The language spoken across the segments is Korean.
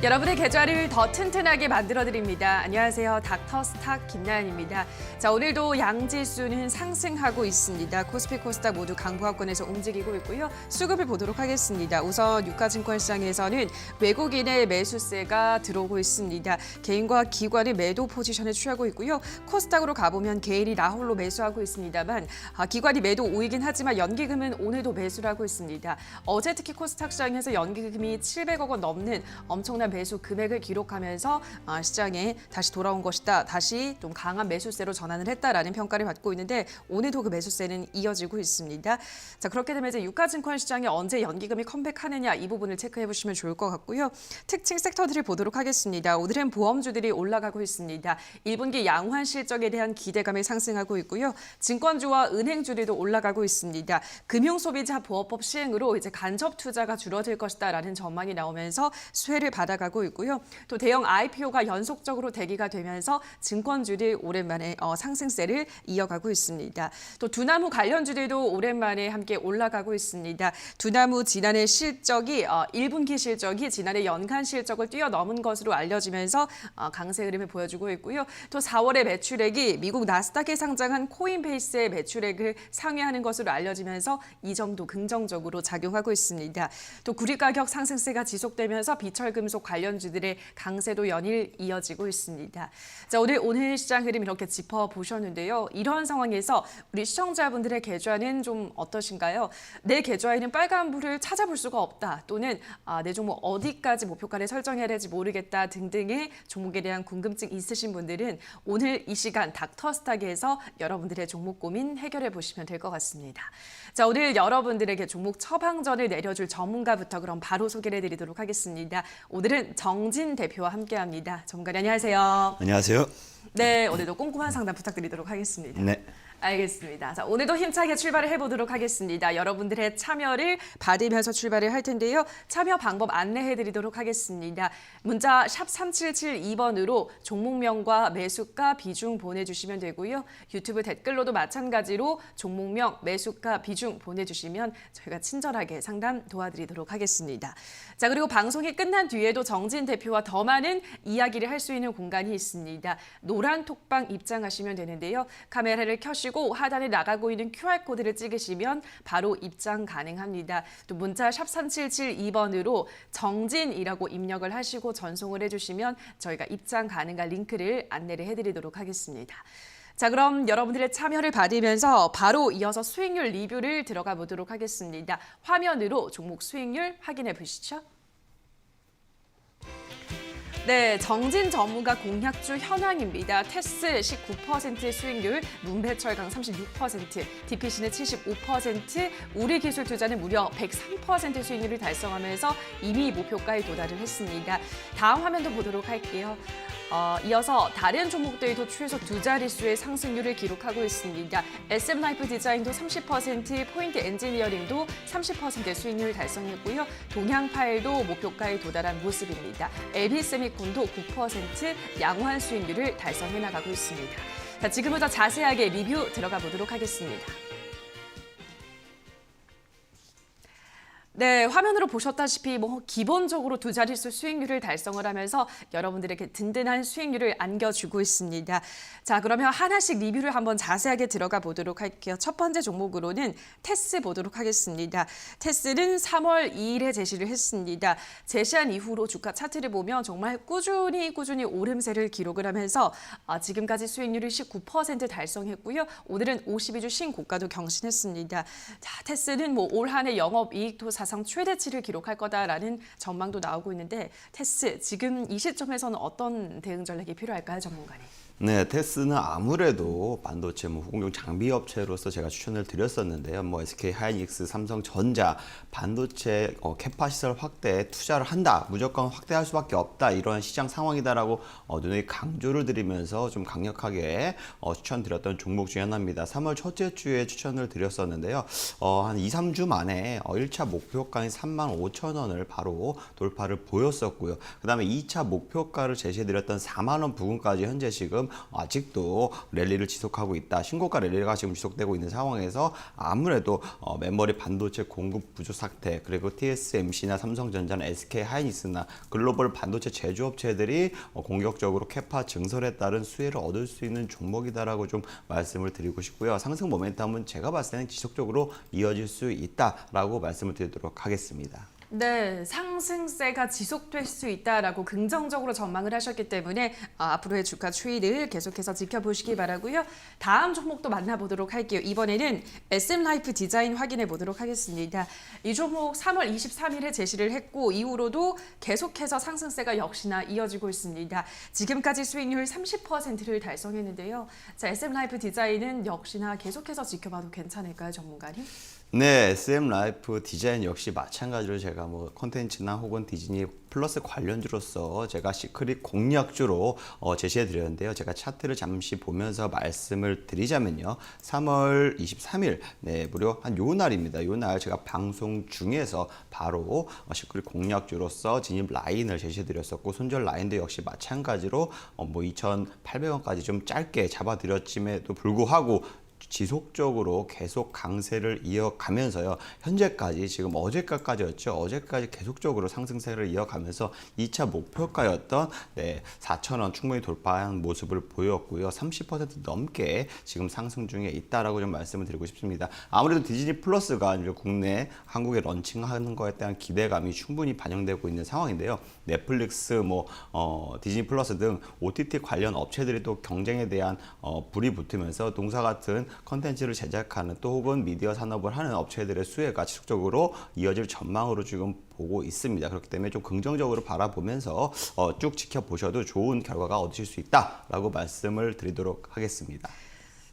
여러분의 계좌를 더 튼튼하게 만들어드립니다. 안녕하세요. 닥터스탁 김나연입니다. 자, 오늘도 양지수는 상승하고 있습니다. 코스피, 코스닥 모두 강보합권에서 움직이고 있고요. 수급을 보도록 하겠습니다. 우선 유가증권시장에서는 외국인의 매수세가 들어오고 있습니다. 개인과 기관의 매도 포지션을 취하고 있고요. 코스닥으로 가보면 개인이 나홀로 매수하고 있습니다만 기관이 매도 우이긴 하지만 연기금은 오늘도 매수를 하고 있습니다. 어제 특히 코스닥 시장에서 연기금이 700억 원 넘는 엄청난 매수 금액을 기록하면서 시장에 다시 돌아온 것이다. 다시 좀 강한 매수세로 전환을 했다라는 평가를 받고 있는데 오늘도 그 매수세는 이어지고 있습니다. 자, 그렇게 되면 이제 유가증권 시장에 언제 연기금이 컴백하느냐 이 부분을 체크해 보시면 좋을 것 같고요. 특징 섹터들을 보도록 하겠습니다. 오늘은 보험주들이 올라가고 있습니다. 1분기 양호한 실적에 대한 기대감이 상승하고 있고요. 증권주와 은행주들도 올라가고 있습니다. 금융소비자 보호법 시행으로 이제 간접 투자가 줄어들 것이다라는 전망이 나오면서 수혜를 받아가고 있고요. 또 대형 IPO가 연속적으로 대기가 되면서 증권주들이 오랜만에 상승세를 이어가고 있습니다. 또 두나무 관련주들도 오랜만에 함께 올라가고 있습니다. 두나무 지난해 실적이 1분기 실적이 지난해 연간 실적을 뛰어넘은 것으로 알려지면서 강세 흐름을 보여주고 있고요. 또 4월의 매출액이 미국 나스닥에 상장한 코인베이스의 매출액을 상회하는 것으로 알려지면서 이 점도 긍정적으로 작용하고 있습니다. 또 구리 가격 상승세가 지속되면서 비철금속 관련주들의 강세도 연일 이어지고 있습니다. 자, 오늘 시장 흐름 이렇게 짚어보셨는데요. 이런 상황에서 우리 시청자분들의 계좌는 좀 어떠신가요? 내 계좌에는 빨간불을 찾아볼 수가 없다. 또는 내 종목 어디까지 목표가를 설정해야 될지 모르겠다 등등의 종목에 대한 궁금증 있으신 분들은 오늘 이 시간 닥터스탁에서 여러분들의 종목 고민 해결해 보시면 될 것 같습니다. 자, 오늘 여러분들에게 종목 처방전을 내려줄 전문가부터 그럼 바로 소개를 해드리도록 하겠습니다. 오늘은 정진 대표와 함께합니다. 전문가님 안녕하세요. 안녕하세요. 네, 오늘도 꼼꼼한 상담 부탁드리도록 하겠습니다. 네. 알겠습니다. 자, 오늘도 힘차게 출발을 해보도록 하겠습니다. 여러분들의 참여를 받으면서 출발을 할 텐데요. 참여 방법 안내해드리도록 하겠습니다. 문자 샵 3772번으로 종목명과 매수가 비중 보내주시면 되고요. 유튜브 댓글로도 마찬가지로 종목명, 매수가 비중 보내주시면 저희가 친절하게 상담 도와드리도록 하겠습니다. 자, 그리고 방송이 끝난 뒤에도 정진 대표와 더 많은 이야기를 할 수 있는 공간이 있습니다. 노란 톡방 입장하시면 되는데요. 카메라를 켜시고 하단에 나가고 있는 QR코드를 찍으시면 바로 입장 가능합니다. 또 문자 샵 3772번으로 정진이라고 입력을 하시고 전송을 해주시면 저희가 입장 가능한 링크를 안내를 해드리도록 하겠습니다. 자, 그럼 여러분들의 참여를 받으면서 바로 이어서 수익률 리뷰를 들어가 보도록 하겠습니다. 화면으로 종목 수익률 확인해 보시죠. 네, 정진 전문가 공약주 현황입니다. 테스 19% 수익률, 문배철강 36%, DPC는 75%, 우리기술투자는 무려 103% 수익률을 달성하면서 이미 목표가에 도달을 했습니다. 다음 화면도 보도록 할게요. 이어서 다른 종목들도 최소 두 자릿수의 상승률을 기록하고 있습니다. SM라이프 디자인도 30%, 포인트 엔지니어링도 30% 수익률 달성했고요. 동양파일도 목표가에 도달한 모습입니다. LB세미콘도 9% 양호한 수익률을 달성해 나가고 있습니다. 자, 지금부터 자세하게 리뷰 들어가 보도록 하겠습니다. 네, 화면으로 보셨다시피 기본적으로 두 자릿수 수익률을 달성을 하면서 여러분들에게 든든한 수익률을 안겨주고 있습니다. 자, 그러면 하나씩 리뷰를 한번 자세하게 들어가 보도록 할게요. 첫 번째 종목으로는 테스 보도록 하겠습니다. 테스는 3월 2일에 제시를 했습니다. 제시한 이후로 주가 차트를 보면 정말 꾸준히 오름세를 기록을 하면서 지금까지 수익률이 19% 달성했고요. 오늘은 52주 신고가도 경신했습니다. 자, 테스는 올 한 해 영업이익도 사상 최대치를 기록할 거다라는 전망도 나오고 있는데 테스 지금 이 시점에서는 어떤 대응 전략이 필요할까요, 전문가님? 네, 테스는 아무래도 반도체 후공정 장비 업체로서 제가 추천을 드렸었는데요. SK 하이닉스, 삼성전자 반도체 캐파 시설 확대에 투자를 한다, 무조건 확대할 수밖에 없다 이런 시장 상황이다라고 누누이 강조를 드리면서 좀 강력하게 추천드렸던 종목 중에 하나입니다. 3월 첫째 주에 추천을 드렸었는데요. 한 2, 3주 만에 1차 목표가인 35,000원을 바로 돌파를 보였었고요. 그 다음에 2차 목표가를 제시해드렸던 4만 원 부근까지 현재 지금 지금 아직도 랠리를 지속하고 있다. 신고가 랠리가 지금 지속되고 있는 상황에서 아무래도 메모리 반도체 공급 부족 상태, 그리고 TSMC나 삼성전자나 SK 하이닉스나 글로벌 반도체 제조업체들이 공격적으로 캐파 증설에 따른 수혜를 얻을 수 있는 종목이다라고 좀 말씀을 드리고 싶고요. 상승 모멘텀은 제가 봤을 때는 지속적으로 이어질 수 있다라고 말씀을 드리도록 하겠습니다. 네, 상승세가 지속될 수 있다라고 긍정적으로 전망을 하셨기 때문에 앞으로의 주가 추이를 계속해서 지켜보시기 바라고요. 다음 종목도 만나보도록 할게요. 이번에는 SM라이프 디자인 확인해 보도록 하겠습니다. 이 종목 3월 23일에 제시를 했고 이후로도 계속해서 상승세가 역시나 이어지고 있습니다. 지금까지 수익률 30%를 달성했는데요. 자, SM라이프 디자인은 역시나 계속해서 지켜봐도 괜찮을까요, 전문가님? 네, SM라이프 디자인 역시 마찬가지로 제가 뭐 콘텐츠나 혹은 디즈니 플러스 관련주로서 제가 시크릿 공략주로 제시해 드렸는데요. 제가 차트를 잠시 보면서 말씀을 드리자면요. 3월 23일, 네, 무려 한 요 날입니다. 요 날 제가 방송 중에서 바로 시크릿 공략주로서 진입 라인을 제시해 드렸었고, 손절 라인도 역시 마찬가지로 뭐 2,800원까지 좀 짧게 잡아 드렸음에도 불구하고 지속적으로 계속 강세를 이어가면서요. 현재까지 지금 어제까지였죠. 어제까지 계속적으로 상승세를 이어가면서 2차 목표가였던 4,000원 충분히 돌파한 모습을 보였고요. 30% 넘게 지금 상승 중에 있다라고 좀 말씀을 드리고 싶습니다. 아무래도 디즈니 플러스가 이제 국내 한국에 런칭하는 거에 대한 기대감이 충분히 반영되고 있는 상황인데요. 넷플릭스, 디즈니 플러스 등 OTT 관련 업체들이 또 경쟁에 대한 불이 붙으면서 동사 같은 컨텐츠를 제작하는 또 혹은 미디어 산업을 하는 업체들의 수혜가 지속적으로 이어질 전망으로 지금 보고 있습니다. 그렇기 때문에 좀 긍정적으로 바라보면서 쭉 지켜보셔도 좋은 결과가 얻으실 수 있다라고 말씀을 드리도록 하겠습니다.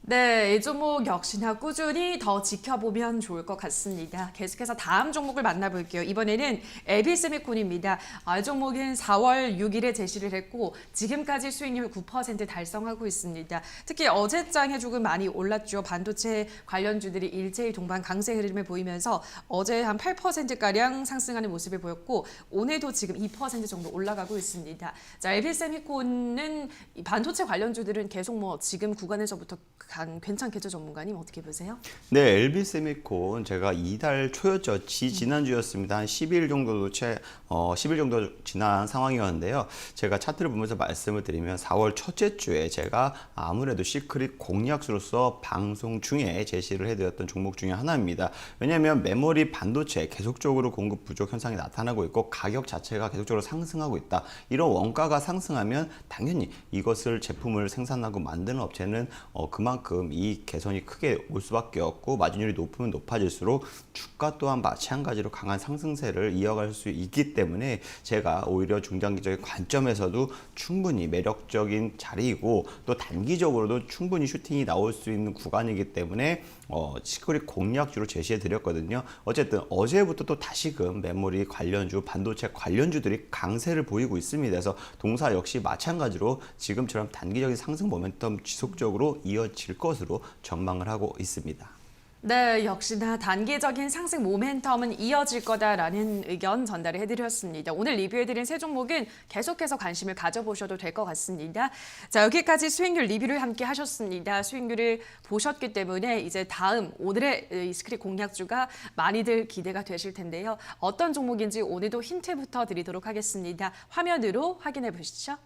네, 이 종목 역시나 꾸준히 더 지켜보면 좋을 것 같습니다. 계속해서 다음 종목을 만나볼게요. 이번에는 LB세미콘입니다. 이 종목은 4월 6일에 제시를 했고 지금까지 수익률 9% 달성하고 있습니다. 특히 어제장에 조금 많이 올랐죠. 반도체 관련주들이 일제히 동반 강세 흐름을 보이면서 어제 한 8%가량 상승하는 모습을 보였고 오늘도 지금 2% 정도 올라가고 있습니다. 자, LB세미콘은 반도체 관련주들은 계속 지금 구간에서부터 괜찮겠죠, 전문가님? 어떻게 보세요? 네, LB세미콘 제가 이달 초였죠. 지난주였습니다. 한 10일 정도 10일 정도 지난 상황이었는데요. 제가 차트를 보면서 말씀을 드리면 4월 첫째 주에 제가 아무래도 시크릿 공략수로서 방송 중에 제시를 해드렸던 종목 중에 하나입니다. 왜냐하면 메모리 반도체 계속적으로 공급 부족 현상이 나타나고 있고 가격 자체가 계속적으로 상승하고 있다. 이런 원가가 상승하면 당연히 이것을 제품을 생산하고 만드는 업체는 그만큼 이익 개선이 크게 올 수밖에 없고 마진율이 높으면 높아질수록 주가 또한 마찬가지로 강한 상승세를 이어갈 수 있기 때문에 제가 오히려 중장기적인 관점에서도 충분히 매력적인 자리이고 또 단기적으로도 충분히 슈팅이 나올 수 있는 구간이기 때문에 시크릿 공략주로 제시해 드렸거든요. 어쨌든 어제부터 또 다시금 메모리 관련주, 반도체 관련주들이 강세를 보이고 있습니다. 그래서 동사 역시 마찬가지로 지금처럼 단기적인 상승 모멘텀 지속적으로 이어질 것으로 전망을 하고 있습니다. 네, 역시나 단기적인 상승 모멘텀은 이어질 거다라는 의견 전달을 해드렸습니다. 오늘 리뷰해드린 세 종목은 계속해서 관심을 가져보셔도 될 것 같습니다. 자, 여기까지 수익률 리뷰를 함께 하셨습니다. 수익률을 보셨기 때문에 이제 다음 오늘의 시크릿 공략주가 많이들 기대가 되실 텐데요. 어떤 종목인지 오늘도 힌트부터 드리도록 하겠습니다. 화면으로 확인해 보시죠.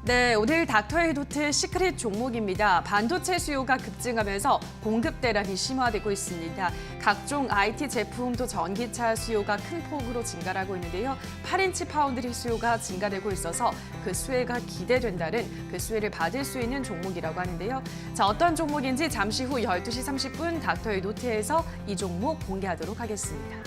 네, 오늘 닥터에이도트 시크릿 종목입니다. 반도체 수요가 급증하면서 공급 대란이 심화되고 있습니다. 각종 IT 제품도 전기차 수요가 큰 폭으로 증가하고 있는데요. 8인치 파운드리 수요가 증가되고 있어서 그 수혜가 기대된다는 그 수혜를 받을 수 있는 종목이라고 하는데요. 자, 어떤 종목인지 잠시 후 12시 30분 닥터에이도트에서 이 종목 공개하도록 하겠습니다.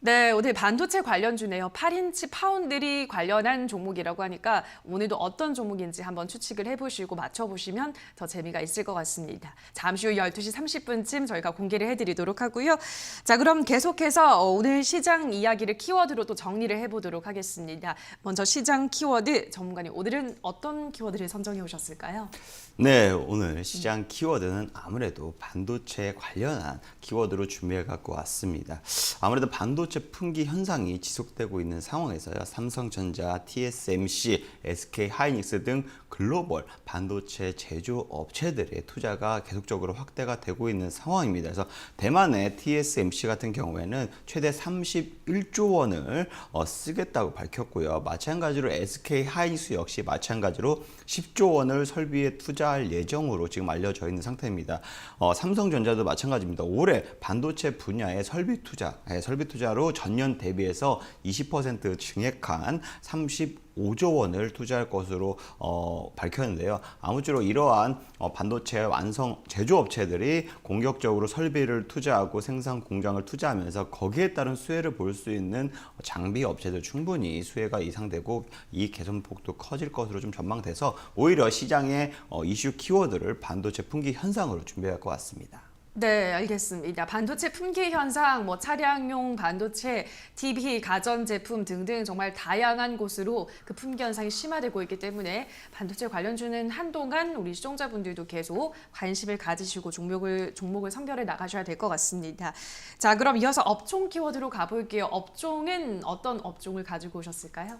네, 오늘 반도체 관련주네요. 8인치 파운드리 관련한 종목이라고 하니까 오늘도 어떤 종목인지 한번 추측을 해보시고 맞춰보시면 더 재미가 있을 것 같습니다. 잠시 후 12시 30분쯤 저희가 공개를 해드리도록 하고요. 자, 그럼 계속해서 오늘 시장 이야기를 키워드로 또 정리를 해보도록 하겠습니다. 먼저 시장 키워드 전문가님, 오늘은 어떤 키워드를 선정해 오셨을까요? 네, 오늘 시장 키워드는 아무래도 반도체에 관련한 키워드로 준비해 갖고 왔습니다. 아무래도 반도체 품귀 현상이 지속되고 있는 상황에서요. 삼성전자, TSMC, SK하이닉스 등 글로벌 반도체 제조 업체들의 투자가 계속적으로 확대가 되고 있는 상황입니다. 그래서 대만의 TSMC 같은 경우에는 최대 31조 원을 쓰겠다고 밝혔고요. 마찬가지로 SK하이닉스 역시 마찬가지로 10조 원을 설비에 투자할 예정으로 지금 알려져 있는 상태입니다. 삼성전자도 마찬가지입니다. 올해 반도체 분야의 설비 투자로 전년 대비해서 20% 증액한 35조 원을 투자할 것으로 밝혔는데요. 아무쪼록 이러한 반도체 완성 제조업체들이 공격적으로 설비를 투자하고 생산 공장을 투자하면서 거기에 따른 수혜를 볼 수 있는 장비 업체도 충분히 수혜가 예상되고 이 개선폭도 커질 것으로 좀 전망돼서 오히려 시장의 이슈 키워드를 반도체 품귀 현상으로 준비할 것 같습니다. 네, 알겠습니다. 반도체 품귀 현상, 차량용 반도체, TV, 가전제품 등등 정말 다양한 곳으로 그 품귀 현상이 심화되고 있기 때문에 반도체 관련주는 한동안 우리 시청자분들도 계속 관심을 가지시고 종목을 선별해 나가셔야 될 것 같습니다. 자, 그럼 이어서 업종 키워드로 가볼게요. 업종은 어떤 업종을 가지고 오셨을까요?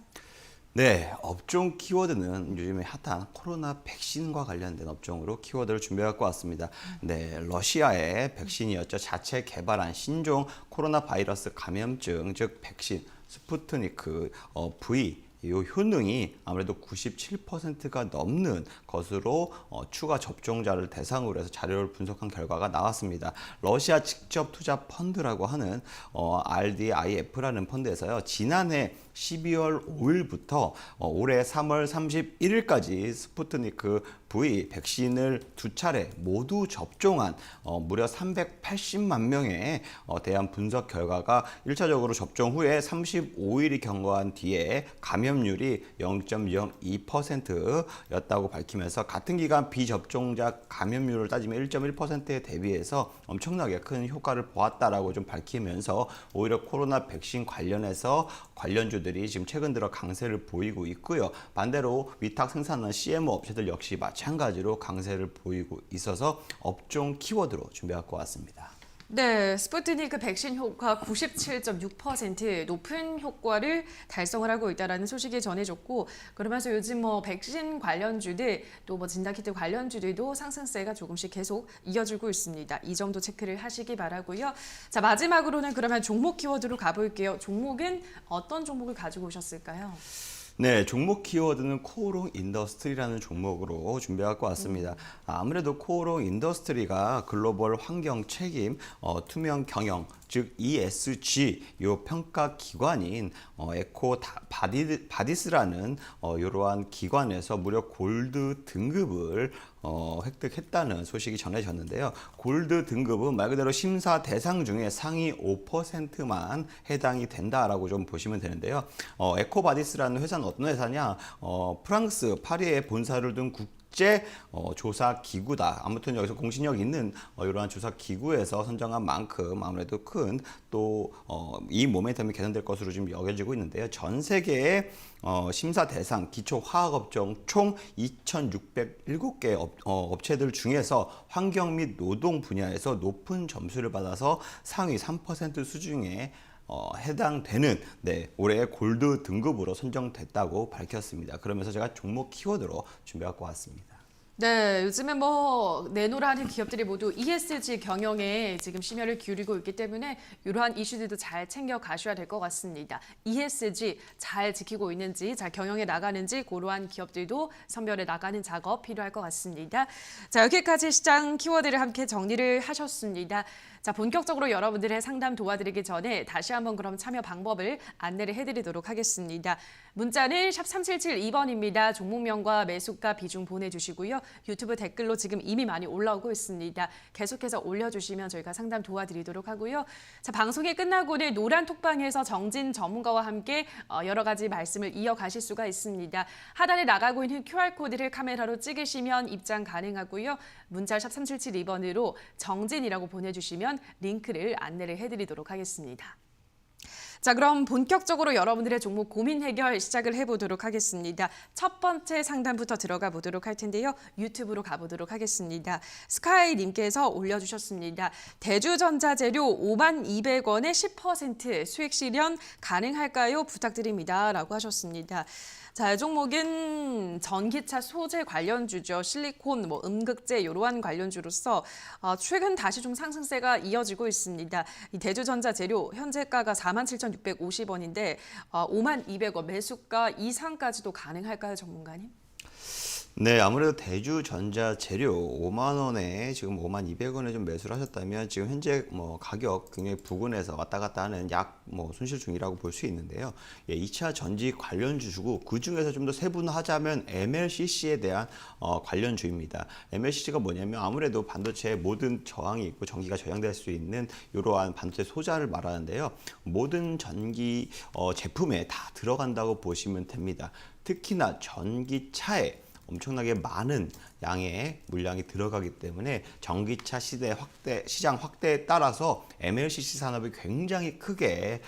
네, 업종 키워드는 요즘에 핫한 코로나 백신과 관련된 업종으로 키워드를 준비해갖고 왔습니다. 네, 러시아의 백신이었죠. 자체 개발한 신종 코로나 바이러스 감염증, 즉 백신 스푸트니크 V 이 효능이 아무래도 97%가 넘는 것으로 추가 접종자를 대상으로 해서 자료를 분석한 결과가 나왔습니다. 러시아 직접 투자 펀드라고 하는 RDIF라는 펀드에서요. 지난해 12월 5일부터 올해 3월 31일까지 스푸트니크 V 백신을 두 차례 모두 접종한 무려 380만 명에 대한 분석 결과가 1차적으로 접종 후에 35일이 경과한 뒤에 감염률이 0.02%였다고 밝히면서 같은 기간 비접종자 감염률을 따지면 1.1%에 대비해서 엄청나게 큰 효과를 보았다라고 좀 밝히면서 오히려 코로나 백신 관련해서 관련주들이 지금 최근 들어 강세를 보이고 있고요. 반대로 위탁 생산하는 CMO 업체들 역시 마찬가지로 강세를 보이고 있어서 업종 키워드로 준비해갖고 왔습니다. 네, 스푸트니크 백신 효과 97.6% 높은 효과를 달성을 하고 있다는 소식이 전해졌고, 그러면서 요즘 백신 관련주들 또 진단키트 관련주들도 상승세가 조금씩 계속 이어지고 있습니다. 이 점도 체크를 하시기 바라고요. 자, 마지막으로는 그러면 종목 키워드로 가볼게요. 종목은 어떤 종목을 가지고 오셨을까요? 네, 종목 키워드는 코오롱 인더스트리라는 종목으로 준비해갖고 왔습니다. 아무래도 코오롱 인더스트리가 글로벌 환경 책임, 투명 경영, 즉 ESG 요 평가 기관인 에코 바디스라는 이러한 기관에서 무려 골드 등급을 획득했다는 소식이 전해졌는데요. 골드 등급은 말 그대로 심사 대상 중에 상위 5%만 해당이 된다라고 좀 보시면 되는데요. 에코바디스라는 회사는 어떤 회사냐? 프랑스 파리에 본사를 둔 국제 조사 기구다. 아무튼 여기서 공신력 있는 이러한 조사 기구에서 선정한 만큼 아무래도 큰 또 이 모멘텀이 개선될 것으로 지금 여겨지고 있는데요. 전 세계의 심사 대상 기초 화학 업종 총 2,607개 업체들 중에서 환경 및 노동 분야에서 높은 점수를 받아서 상위 3% 수준에 해당되는 올해 골드 등급으로 선정됐다고 밝혔습니다. 그러면서 제가 종목 키워드로 준비해갖고 왔습니다. 네, 요즘에 내놓으라 하는 기업들이 모두 ESG 경영에 지금 심혈을 기울이고 있기 때문에 이러한 이슈들도 잘 챙겨 가셔야 될 것 같습니다. ESG 잘 지키고 있는지, 잘 경영해 나가는지 그러한 기업들도 선별해 나가는 작업 필요할 것 같습니다. 자, 여기까지 시장 키워드를 함께 정리를 하셨습니다. 자, 본격적으로 여러분들의 상담 도와드리기 전에 다시 한번 그럼 참여 방법을 안내를 해드리도록 하겠습니다. 문자는 샵 3772번입니다. 종목명과 매수가 비중 보내주시고요. 유튜브 댓글로 지금 이미 많이 올라오고 있습니다. 계속해서 올려주시면 저희가 상담 도와드리도록 하고요. 자, 방송이 끝나고는 노란 톡방에서 정진 전문가와 함께 여러 가지 말씀을 이어가실 수가 있습니다. 하단에 나가고 있는 QR코드를 카메라로 찍으시면 입장 가능하고요. 문자 샵 3772번으로 정진이라고 보내주시면 링크를 안내를 해드리도록 하겠습니다. 자, 그럼 본격적으로 여러분들의 종목 고민 해결 시작을 해보도록 하겠습니다. 첫 번째 상담부터 들어가 보도록 할 텐데요. 유튜브로 가보도록 하겠습니다. 스카이님께서 올려주셨습니다. 대주전자재료 52,200원에 10% 수익 실현 가능할까요? 부탁드립니다. 라고 하셨습니다. 자, 이 종목은 전기차 소재 관련주죠. 실리콘, 음극재 이러한 관련주로서 최근 다시 좀 상승세가 이어지고 있습니다. 이 대주전자 재료 현재가가 47,650원인데 52,200원 매수가 이상까지도 가능할까요, 전문가님? 네, 아무래도 대주 전자 재료 5만 원에 지금 52,200원에 좀 매수를 하셨다면 지금 현재 가격 굉장히 부근에서 왔다 갔다 하는 약 손실 중이라고 볼 수 있는데요. 예, 2차 전지 관련주고 그 중에서 좀 더 세분화하자면 MLCC에 대한 관련주입니다. MLCC가 뭐냐면 아무래도 반도체의 모든 저항이 있고 전기가 저장될 수 있는 이러한 반도체 소자를 말하는데요. 모든 전기 제품에 다 들어간다고 보시면 됩니다. 특히나 전기차에 엄청나게 많은 양의 물량이 들어가기 때문에 전기차 시장 확대에 따라서 MLCC 산업이 굉장히 크게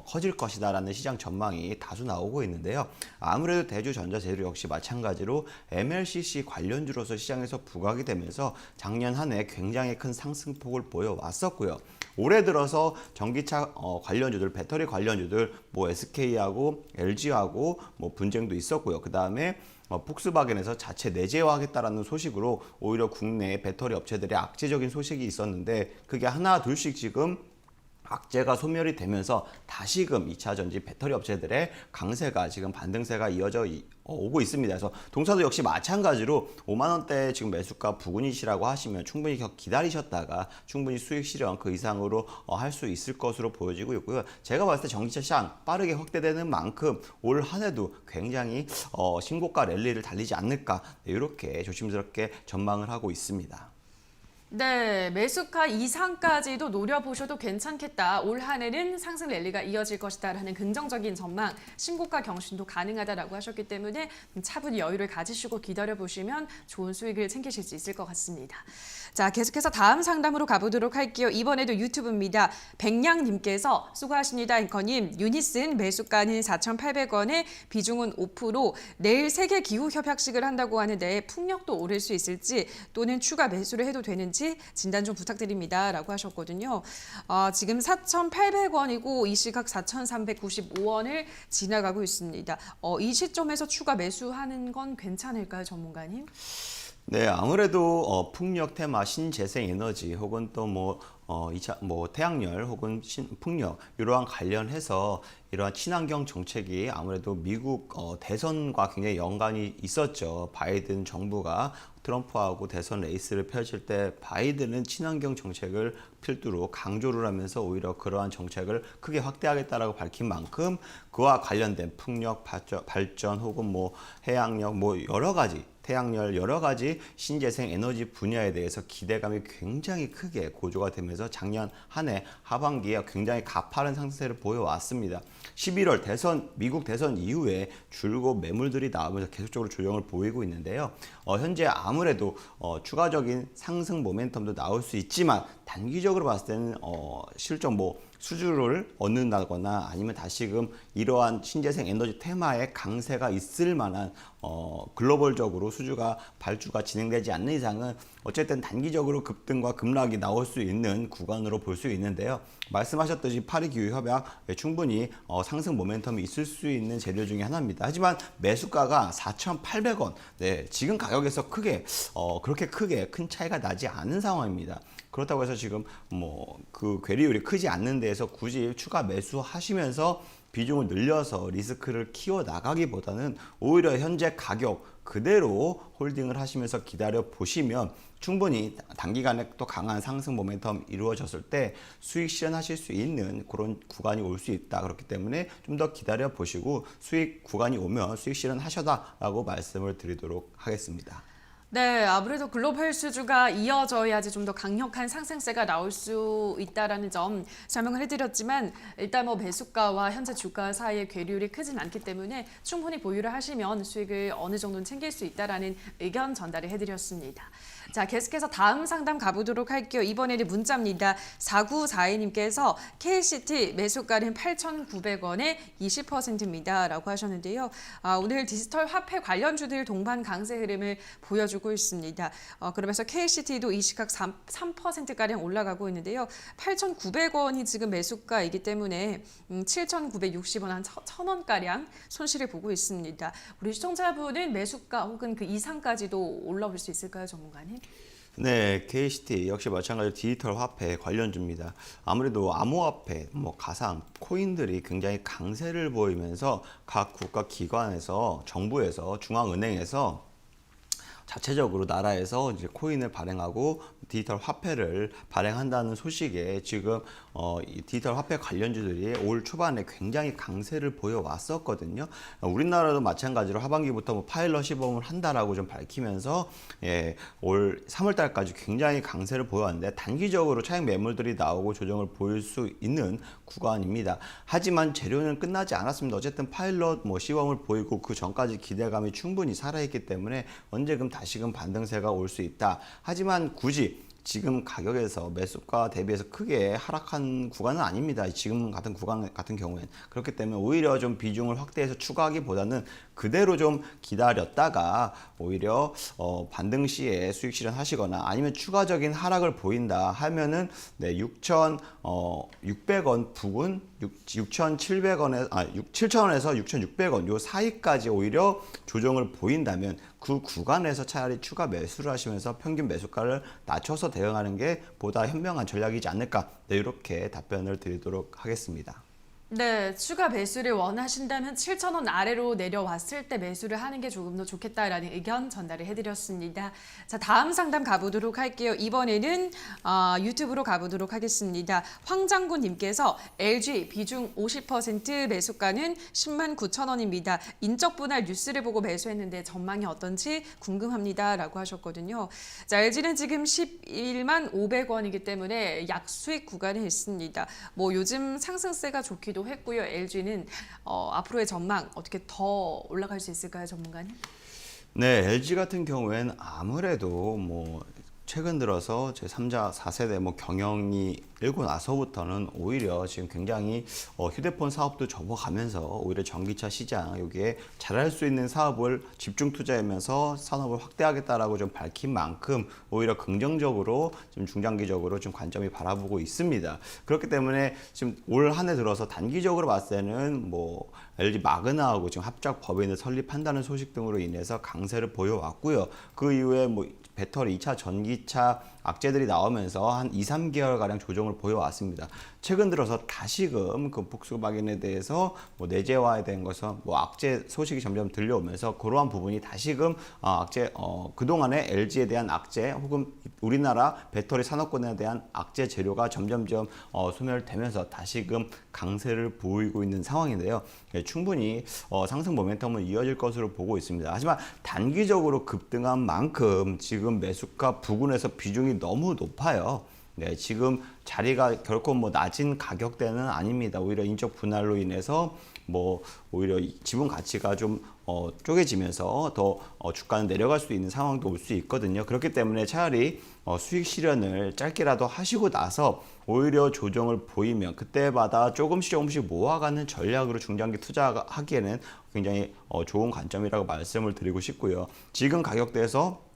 커질 것이다라는 시장 전망이 다수 나오고 있는데요. 아무래도 대주전자재료 역시 마찬가지로 MLCC 관련주로서 시장에서 부각이 되면서 작년 한 해 굉장히 큰 상승폭을 보여왔었고요. 올해 들어서 전기차 관련주들, 배터리 관련주들 SK하고 LG하고 분쟁도 있었고요. 그 다음에 폭스바겐에서 자체 내재화하겠다라는 소식으로 오히려 국내 배터리 업체들의 악재적인 소식이 있었는데 그게 하나 둘씩 지금 악재가 소멸이 되면서 다시금 2차 전지 배터리 업체들의 강세가 지금 반등세가 이어져 오고 있습니다. 그래서 동사도 역시 마찬가지로 5만 원대 지금 매수가 부근이시라고 하시면 충분히 기다리셨다가 충분히 수익 실현 그 이상으로 할 수 있을 것으로 보여지고 있고요. 제가 봤을 때 전기차 시장 빠르게 확대되는 만큼 올 한 해도 굉장히 신고가 랠리를 달리지 않을까 이렇게 조심스럽게 전망을 하고 있습니다. 네, 매수가 이상까지도 노려보셔도 괜찮겠다. 올 한 해는 상승 랠리가 이어질 것이다라는 긍정적인 전망, 신고가 경신도 가능하다라고 하셨기 때문에 차분히 여유를 가지시고 기다려보시면 좋은 수익을 챙기실 수 있을 것 같습니다. 자, 계속해서 다음 상담으로 가보도록 할게요. 이번에도 유튜브입니다. 백냥님께서 수고하십니다, 앵커님. 유니슨 매수가는 4,800원에 비중은 5%, 내일 세계 기후 협약식을 한다고 하는데 풍력도 오를 수 있을지 또는 추가 매수를 해도 되는지 진단 좀 부탁드립니다. 라고 하셨거든요. 지금 4,800원이고 이 시각 4,395원을 지나가고 있습니다. 이 시점에서 추가 매수하는 건 괜찮을까요, 전문가님? 네, 아무래도 풍력 테마, 신재생 에너지 혹은 또 태양열 혹은 풍력 이러한 관련해서 이러한 친환경 정책이 아무래도 미국 대선과 굉장히 연관이 있었죠. 바이든 정부가 트럼프하고 대선 레이스를 펼칠 때 바이든은 친환경 정책을 필두로 강조를 하면서 오히려 그러한 정책을 크게 확대하겠다라고 밝힌 만큼 그와 관련된 풍력 발전 혹은 해양력 여러 가지 태양열 여러 가지 신재생 에너지 분야에 대해서 기대감이 굉장히 크게 고조가 되면서 작년 한 해 하반기에 굉장히 가파른 상승세를 보여왔습니다. 11월 미국 대선 이후에 줄곧 매물들이 나오면서 계속적으로 조정을 보이고 있는데요. 현재 아무래도 추가적인 상승 모멘텀도 나올 수 있지만 단기적으로 봤을 때는 실적 수주를 얻는다거나 아니면 다시금 이러한 신재생 에너지 테마의 강세가 있을 만한 글로벌적으로 발주가 진행되지 않는 이상은 어쨌든 단기적으로 급등과 급락이 나올 수 있는 구간으로 볼 수 있는데요. 말씀하셨듯이 파리 기후 협약 충분히 상승 모멘텀이 있을 수 있는 재료 중에 하나입니다. 하지만 매수가가 4,800원, 네, 지금 가격에서 그렇게 크게 큰 차이가 나지 않은 상황입니다. 그렇다고 해서 지금 그 괴리율이 크지 않는 데에서 굳이 추가 매수하시면서 비중을 늘려서 리스크를 키워 나가기보다는 오히려 현재 가격 그대로 홀딩을 하시면서 기다려 보시면 충분히 단기간에 또 강한 상승 모멘텀 이루어졌을 때 수익 실현하실 수 있는 그런 구간이 올 수 있다. 그렇기 때문에 좀 더 기다려 보시고 수익 구간이 오면 수익 실현하셔다라고 말씀을 드리도록 하겠습니다. 네, 아무래도 글로벌 수주가 이어져야지 좀 더 강력한 상승세가 나올 수 있다라는 점 설명을 해드렸지만 일단 매수가와 현재 주가 사이의 괴리율이 크진 않기 때문에 충분히 보유를 하시면 수익을 어느 정도는 챙길 수 있다라는 의견 전달을 해드렸습니다. 자, 계속해서 다음 상담 가보도록 할게요. 이번에는 문자입니다. 4942님께서 KCT 매수가는 8,900원에 20%입니다. 라고 하셨는데요. 오늘 디지털 화폐 관련주들 동반 강세 흐름을 보여주고 있습니다. 그러면서 KCT도 이 시각 3%가량 올라가고 있는데요. 8,900원이 지금 매수가이기 때문에 7,960원, 한 1,000원가량 손실을 보고 있습니다. 우리 시청자분은 매수가 혹은 그 이상까지도 올라올 수 있을까요, 전문가님? 네, KCT 역시 마찬가지로 디지털 화폐 관련주입니다. 아무래도 암호화폐, 가상, 코인들이 굉장히 강세를 보이면서 각 국가 기관에서, 정부에서, 중앙은행에서 자체적으로 나라에서 이제 코인을 발행하고 디지털 화폐를 발행한다는 소식에 지금 이 디지털 화폐 관련주들이 올 초반에 굉장히 강세를 보여왔었거든요. 우리나라도 마찬가지로 하반기부터 파일럿 시범을 한다라고 좀 밝히면서 올 3월 달까지 굉장히 강세를 보여왔는데 단기적으로 차익 매물들이 나오고 조정을 보일 수 있는 구간입니다. 하지만 재료는 끝나지 않았습니다. 어쨌든 파일럿 시범을 보이고 그 전까지 기대감이 충분히 살아있기 때문에 언제금 다시금 반등세가 올 수 있다. 하지만 굳이 지금 가격에서 매수가 대비해서 크게 하락한 구간은 아닙니다. 지금 같은 구간 같은 경우엔 그렇기 때문에 오히려 좀 비중을 확대해서 추가하기보다는 그대로 좀 기다렸다가 오히려 반등 시에 수익 실현하시거나 아니면 추가적인 하락을 보인다 하면은 6,600원 부근 6,700원에 7,000원에서 6,600원 요 사이까지 오히려 조정을 보인다면 그 구간에서 차라리 추가 매수를 하시면서 평균 매수가를 낮춰서 대응하는 게 보다 현명한 전략이지 않을까 이렇게 답변을 드리도록 하겠습니다. 네, 추가 매수를 원하신다면 7,000원 아래로 내려왔을 때 매수를 하는 게 조금 더 좋겠다라는 의견 전달을 해드렸습니다. 자, 다음 상담 가보도록 할게요. 이번에는 유튜브로 가보도록 하겠습니다. 황장군님께서 LG 비중 50% 매수가는 10만 9천 원입니다. 인적 분할 뉴스를 보고 매수했는데 전망이 어떤지 궁금합니다. 라고 하셨거든요. 자, LG는 지금 11만 500원이기 때문에 약수익 구간에 있습니다. 요즘 상승세가 좋기도 했고요. LG는 앞으로의 전망 어떻게 더 올라갈 수 있을까요, 전문가님? 네, LG 같은 경우에는 아무래도 최근 들어서 제 3자 4세대 경영이 일고 나서부터는 오히려 지금 굉장히 휴대폰 사업도 접어가면서 오히려 전기차 시장 여기에 잘할 수 있는 사업을 집중 투자하면서 산업을 확대하겠다라고 좀 밝힌 만큼 오히려 긍정적으로 좀 중장기적으로 좀 관점이 바라보고 있습니다. 그렇기 때문에 지금 올 한 해 들어서 단기적으로 봤을 때는 LG 마그나하고 지금 합작 법인을 설립한다는 소식 등으로 인해서 강세를 보여왔고요. 그 이후에 배터리 2차 전기차 악재들이 나오면서 한 2, 3개월가량 조정을 보여왔습니다. 최근 들어서 다시금 그 복수박인에 대해서 내재화에 대한 것은 악재 소식이 점점 들려오면서 그러한 부분이 다시금 악재 그동안에 LG에 대한 악재 혹은 우리나라 배터리 산업군에 대한 악재 재료가 점점점 소멸되면서 다시금 강세를 보이고 있는 상황인데요. 충분히 상승 모멘텀은 이어질 것으로 보고 있습니다. 하지만 단기적으로 급등한 만큼 지금 매수가 부근에서 비중이 너무 높아요. 네, 지금 자리가 결코 낮은 가격대는 아닙니다. 오히려 인적 분할로 인해서 오히려 지분 가치가 좀 쪼개지면서 더 주가는 내려갈 수 있는 상황도 올 수 있거든요. 그렇기 때문에 차라리 수익 실현을 짧게라도 하시고 나서 오히려 조정을 보이면 그때마다 조금씩 모아가는 전략으로 중장기 투자하기에는 굉장히 좋은 관점이라고 말씀을 드리고 싶고요. 지금 가격대에서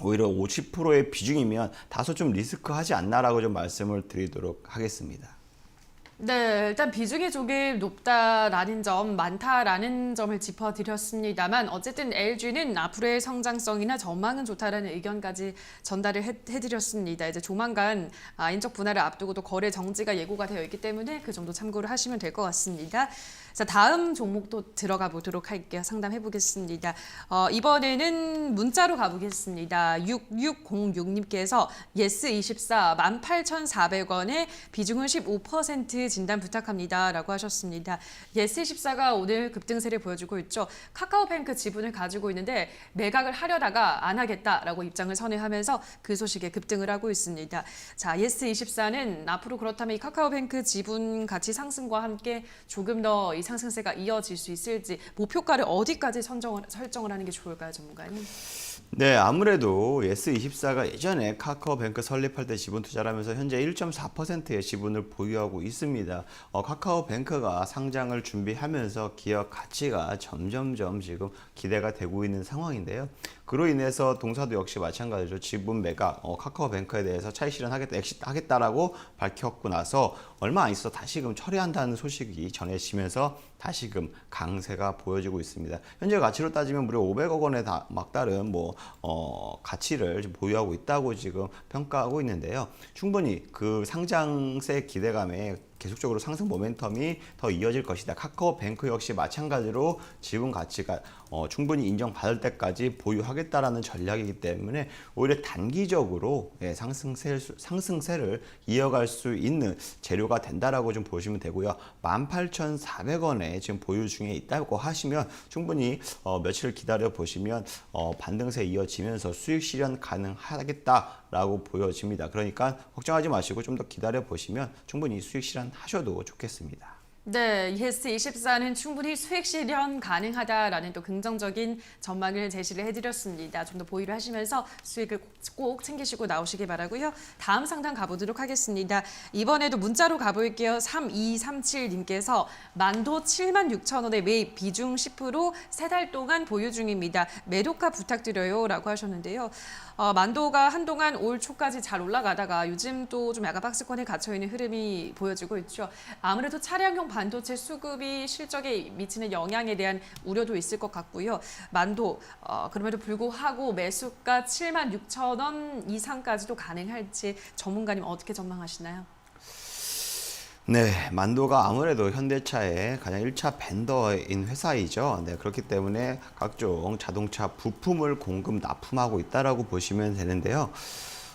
오히려 50%의 비중이면 다소 좀 리스크하지 않나라고 좀 말씀을 드리도록 하겠습니다. 네, 일단 비중이 조금 높다라는 점, 많다라는 점을 짚어드렸습니다만 어쨌든 LG는 앞으로의 성장성이나 전망은 좋다라는 의견까지 전달을 해드렸습니다. 이제 조만간 인적 분할을 앞두고도 거래 정지가 예고가 되어 있기 때문에 그 정도 참고를 하시면 될 것 같습니다. 자, 다음 종목도 들어가 보도록 할게요. 상담해 보겠습니다. 이번에는 문자로 가보겠습니다. 6606님께서 예스24 18,400원에 비중은 15% 진단 부탁합니다. 라고 하셨습니다. 예스24가 오늘 급등세를 보여주고 있죠. 카카오뱅크 지분을 가지고 있는데 매각을 하려다가 안 하겠다라고 입장을 선회하면서 그 소식에 급등을 하고 있습니다. 자, 예스24는 앞으로 그렇다면 이 카카오뱅크 지분 가치 상승과 함께 조금 더 이 상승세가 이어질 수 있을지 목표가를 어디까지 설정을 하는 게 좋을까요, 전문가님? 네, 아무래도 예스24가 예전에 카카오뱅크 설립할 때 지분 투자를 하면서 현재 1.4%의 지분을 보유하고 있습니다. 카카오뱅크가 상장을 준비하면서 기업 가치가 점점점 지금 기대가 되고 있는 상황인데요. 그로 인해서 동사도 역시 마찬가지로 지분 매각, 카카오뱅크에 대해서 차익 실현하겠다, 엑시트하겠다라고 밝혔고 나서 얼마 안 있어 다시금 처리한다는 소식이 전해지면서 다시금 강세가 보여지고 있습니다. 현재 가치로 따지면 무려 500억 원에 막다른 가치를 지금 보유하고 있다고 지금 평가하고 있는데요. 충분히 그 상장세 기대감에 계속적으로 상승 모멘텀이 더 이어질 것이다. 카카오뱅크 역시 마찬가지로 지분 가치가 충분히 인정받을 때까지 보유하겠다라는 전략이기 때문에 오히려 단기적으로 상승세를 이어갈 수 있는 재료가 된다라고 좀 보시면 되고요. 18,400원에 지금 보유 중에 있다고 하시면 충분히 며칠 기다려 보시면 반등세 이어지면서 수익 실현 가능하겠다라고 보여집니다. 그러니까 걱정하지 마시고 좀 더 기다려 보시면 충분히 수익 실현하셔도 좋겠습니다. 네, 예스24는 충분히 수익 실현 가능하다라는 또 긍정적인 전망을 제시를 해드렸습니다. 좀 더 보유를 하시면서 수익을 꼭 챙기시고 나오시기 바라고요. 다음 상담 가보도록 하겠습니다. 이번에도 문자로 가볼게요. 3237님께서 만도 76,000원에 매입 비중 10% 3달 동안 보유 중입니다. 매도가 부탁드려요 라고 하셨는데요. 만도가 한동안 올 초까지 잘 올라가다가 요즘 또 좀 약간 박스권에 갇혀있는 흐름이 보여지고 있죠. 아무래도 차량용 반도체 수급이 실적에 미치는 영향에 대한 우려도 있을 것 같고요. 만도 그럼에도 불구하고 매수가 76,000원 이상까지도 가능할지 전문가님 어떻게 전망하시나요? 네, 만도가 아무래도 현대차의 가장 1차 벤더인 회사이죠. 네, 그렇기 때문에 각종 자동차 부품을 공급 납품하고 있다라고 보시면 되는데요.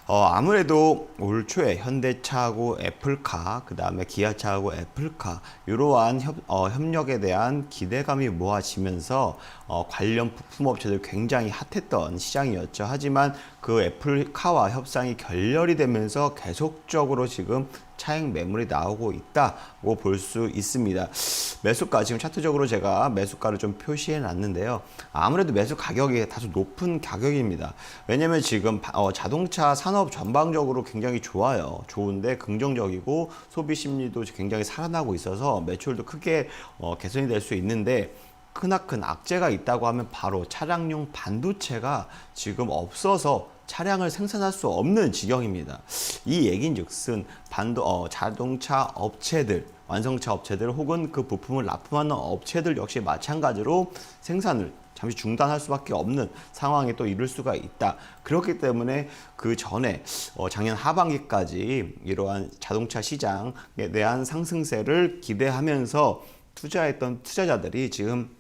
아무래도 올 초에 현대차하고 애플카, 그 다음에 기아차하고 애플카 이러한 협력에 대한 기대감이 모아지면서 관련 부품 업체들 굉장히 핫했던 시장이었죠. 하지만 그 애플카와 협상이 결렬이 되면서 계속적으로 지금 차익 매물이 나오고 있다고 볼 수 있습니다. 매수가 지금 차트적으로 제가 매수가를 좀 표시해 놨는데요. 아무래도 매수 가격이 다소 높은 가격입니다. 왜냐면 지금 자동차 산업 전반적으로 굉장히 좋아요. 좋은데 긍정적이고 소비 심리도 굉장히 살아나고 있어서 매출도 크게 개선이 될 수 있는데 크나큰 악재가 있다고 하면 바로 차량용 반도체가 지금 없어서 차량을 생산할 수 없는 지경입니다. 이 얘긴즉슨 자동차 업체들, 완성차 업체들 혹은 그 부품을 납품하는 업체들 역시 마찬가지로 생산을 잠시 중단할 수밖에 없는 상황에 또 이를 수가 있다. 그렇기 때문에 그 전에 작년 하반기까지 이러한 자동차 시장에 대한 상승세를 기대하면서 투자했던 투자자들이 지금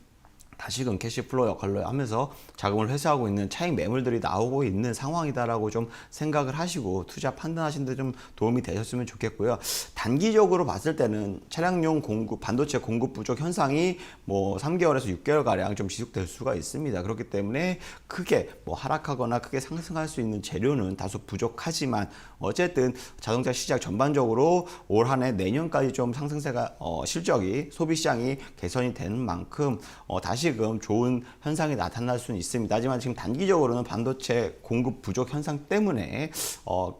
다시금 캐시플로우 역할로 하면서 자금을 회수하고 있는 차익 매물들이 나오고 있는 상황이다라고 좀 생각을 하시고 투자 판단하시는 데 좀 도움이 되셨으면 좋겠고요. 단기적으로 봤을 때는 차량용 반도체 공급 부족 현상이 3개월에서 6개월 가량 좀 지속될 수가 있습니다. 그렇기 때문에 크게 하락하거나 크게 상승할 수 있는 재료는 다소 부족하지만 어쨌든 자동차 시장 전반적으로 올 한 해 내년까지 좀 상승세가 실적이 소비 시장이 개선이 되는 만큼 다시금 좋은 현상이 나타날 수는 있습니다. 하지만 지금 단기적으로는 반도체 공급 부족 현상 때문에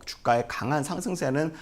주가의 강한 상승세는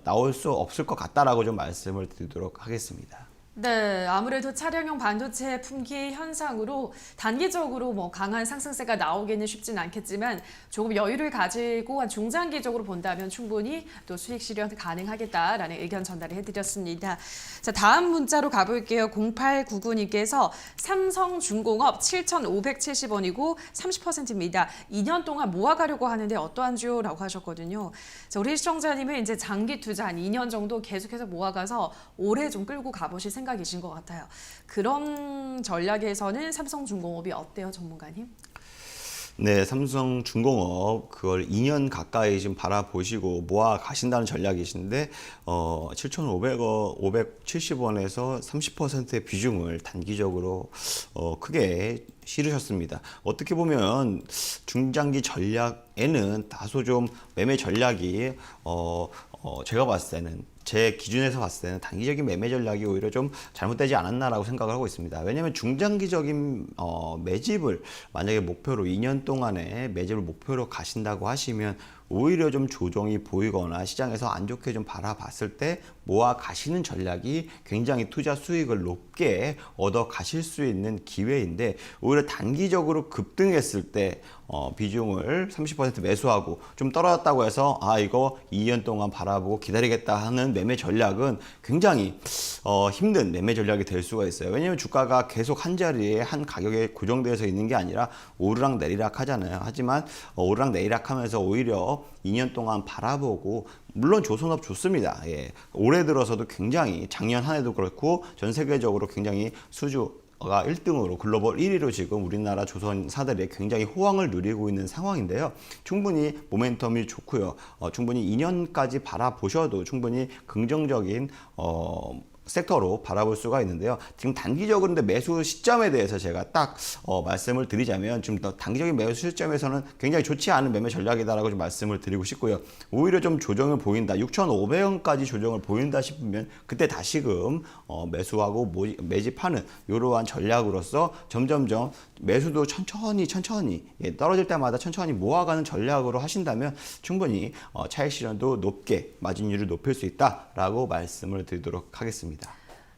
나올 수 없을 것 같다라고 좀 말씀을 드리도록 하겠습니다. 네, 아무래도 차량용 반도체 품귀 현상으로 단기적으로 강한 상승세가 나오기는 쉽진 않겠지만 조금 여유를 가지고 한 중장기적으로 본다면 충분히 또 수익 실현 가능하겠다라는 의견 전달을 해드렸습니다. 자, 다음 문자로 가볼게요. 0899님께서 삼성중공업 7,570원이고 30%입니다. 2년 동안 모아가려고 하는데 어떠한지요? 라고 하셨거든요. 자, 우리 시청자님은 이제 장기 투자 한 2년 정도 계속해서 모아가서 올해 좀 끌고 가보실 생각이신 것 같아요. 그런 전략에서는 삼성중공업이 어때요, 전문가님? 네, 삼성중공업 그걸 2년 가까이 지금 바라보시고 모아 가신다는 전략이신데 7,570원에서 30%의 비중을 단기적으로 크게 실으셨습니다. 어떻게 보면 중장기 전략에는 다소 좀 매매 전략이 제가 봤을 때는 제 기준에서 봤을 때는 단기적인 매매 전략이 오히려 좀 잘못되지 않았나라고 생각을 하고 있습니다. 왜냐하면 중장기적인 매집을 만약에 목표로 2년 동안의 매집을 목표로 가신다고 하시면 오히려 좀 조정이 보이거나 시장에서 안 좋게 좀 바라봤을 때 모아 가시는 전략이 굉장히 투자 수익을 높게 얻어 가실 수 있는 기회인데, 오히려 단기적으로 급등했을 때 비중을 30% 매수하고 좀 떨어졌다고 해서 이거 2년 동안 바라보고 기다리겠다 하는 매매 전략은 굉장히 힘든 매매 전략이 될 수가 있어요. 왜냐하면 주가가 계속 한 자리에 한 가격에 고정되어서 있는 게 아니라 오르락 내리락 하잖아요. 하지만 오르락 내리락 하면서 오히려 2년 동안 바라보고, 물론 조선업 좋습니다. 예. 올해 들어서도 굉장히, 작년 한 해도 그렇고 전 세계적으로 굉장히 수주가 1등으로 글로벌 1위로 지금 우리나라 조선사들이 굉장히 호황을 누리고 있는 상황인데요. 충분히 모멘텀이 좋고요. 충분히 2년까지 바라보셔도 충분히 긍정적인 섹터로 바라볼 수가 있는데요. 지금 단기적으로 근데 매수 시점에 대해서 제가 딱 말씀을 드리자면, 좀 더 단기적인 매수 시점에서는 굉장히 좋지 않은 매매 전략이다라고 좀 말씀을 드리고 싶고요. 오히려 좀 조정을 보인다, 6,500원까지 조정을 보인다 싶으면 그때 다시금 매수하고 매집하는 이러한 전략으로서 점점점 매수도 천천히 떨어질 때마다 천천히 모아가는 전략으로 하신다면 충분히 차익 실현도 높게 마진율을 높일 수 있다라고 말씀을 드리도록 하겠습니다.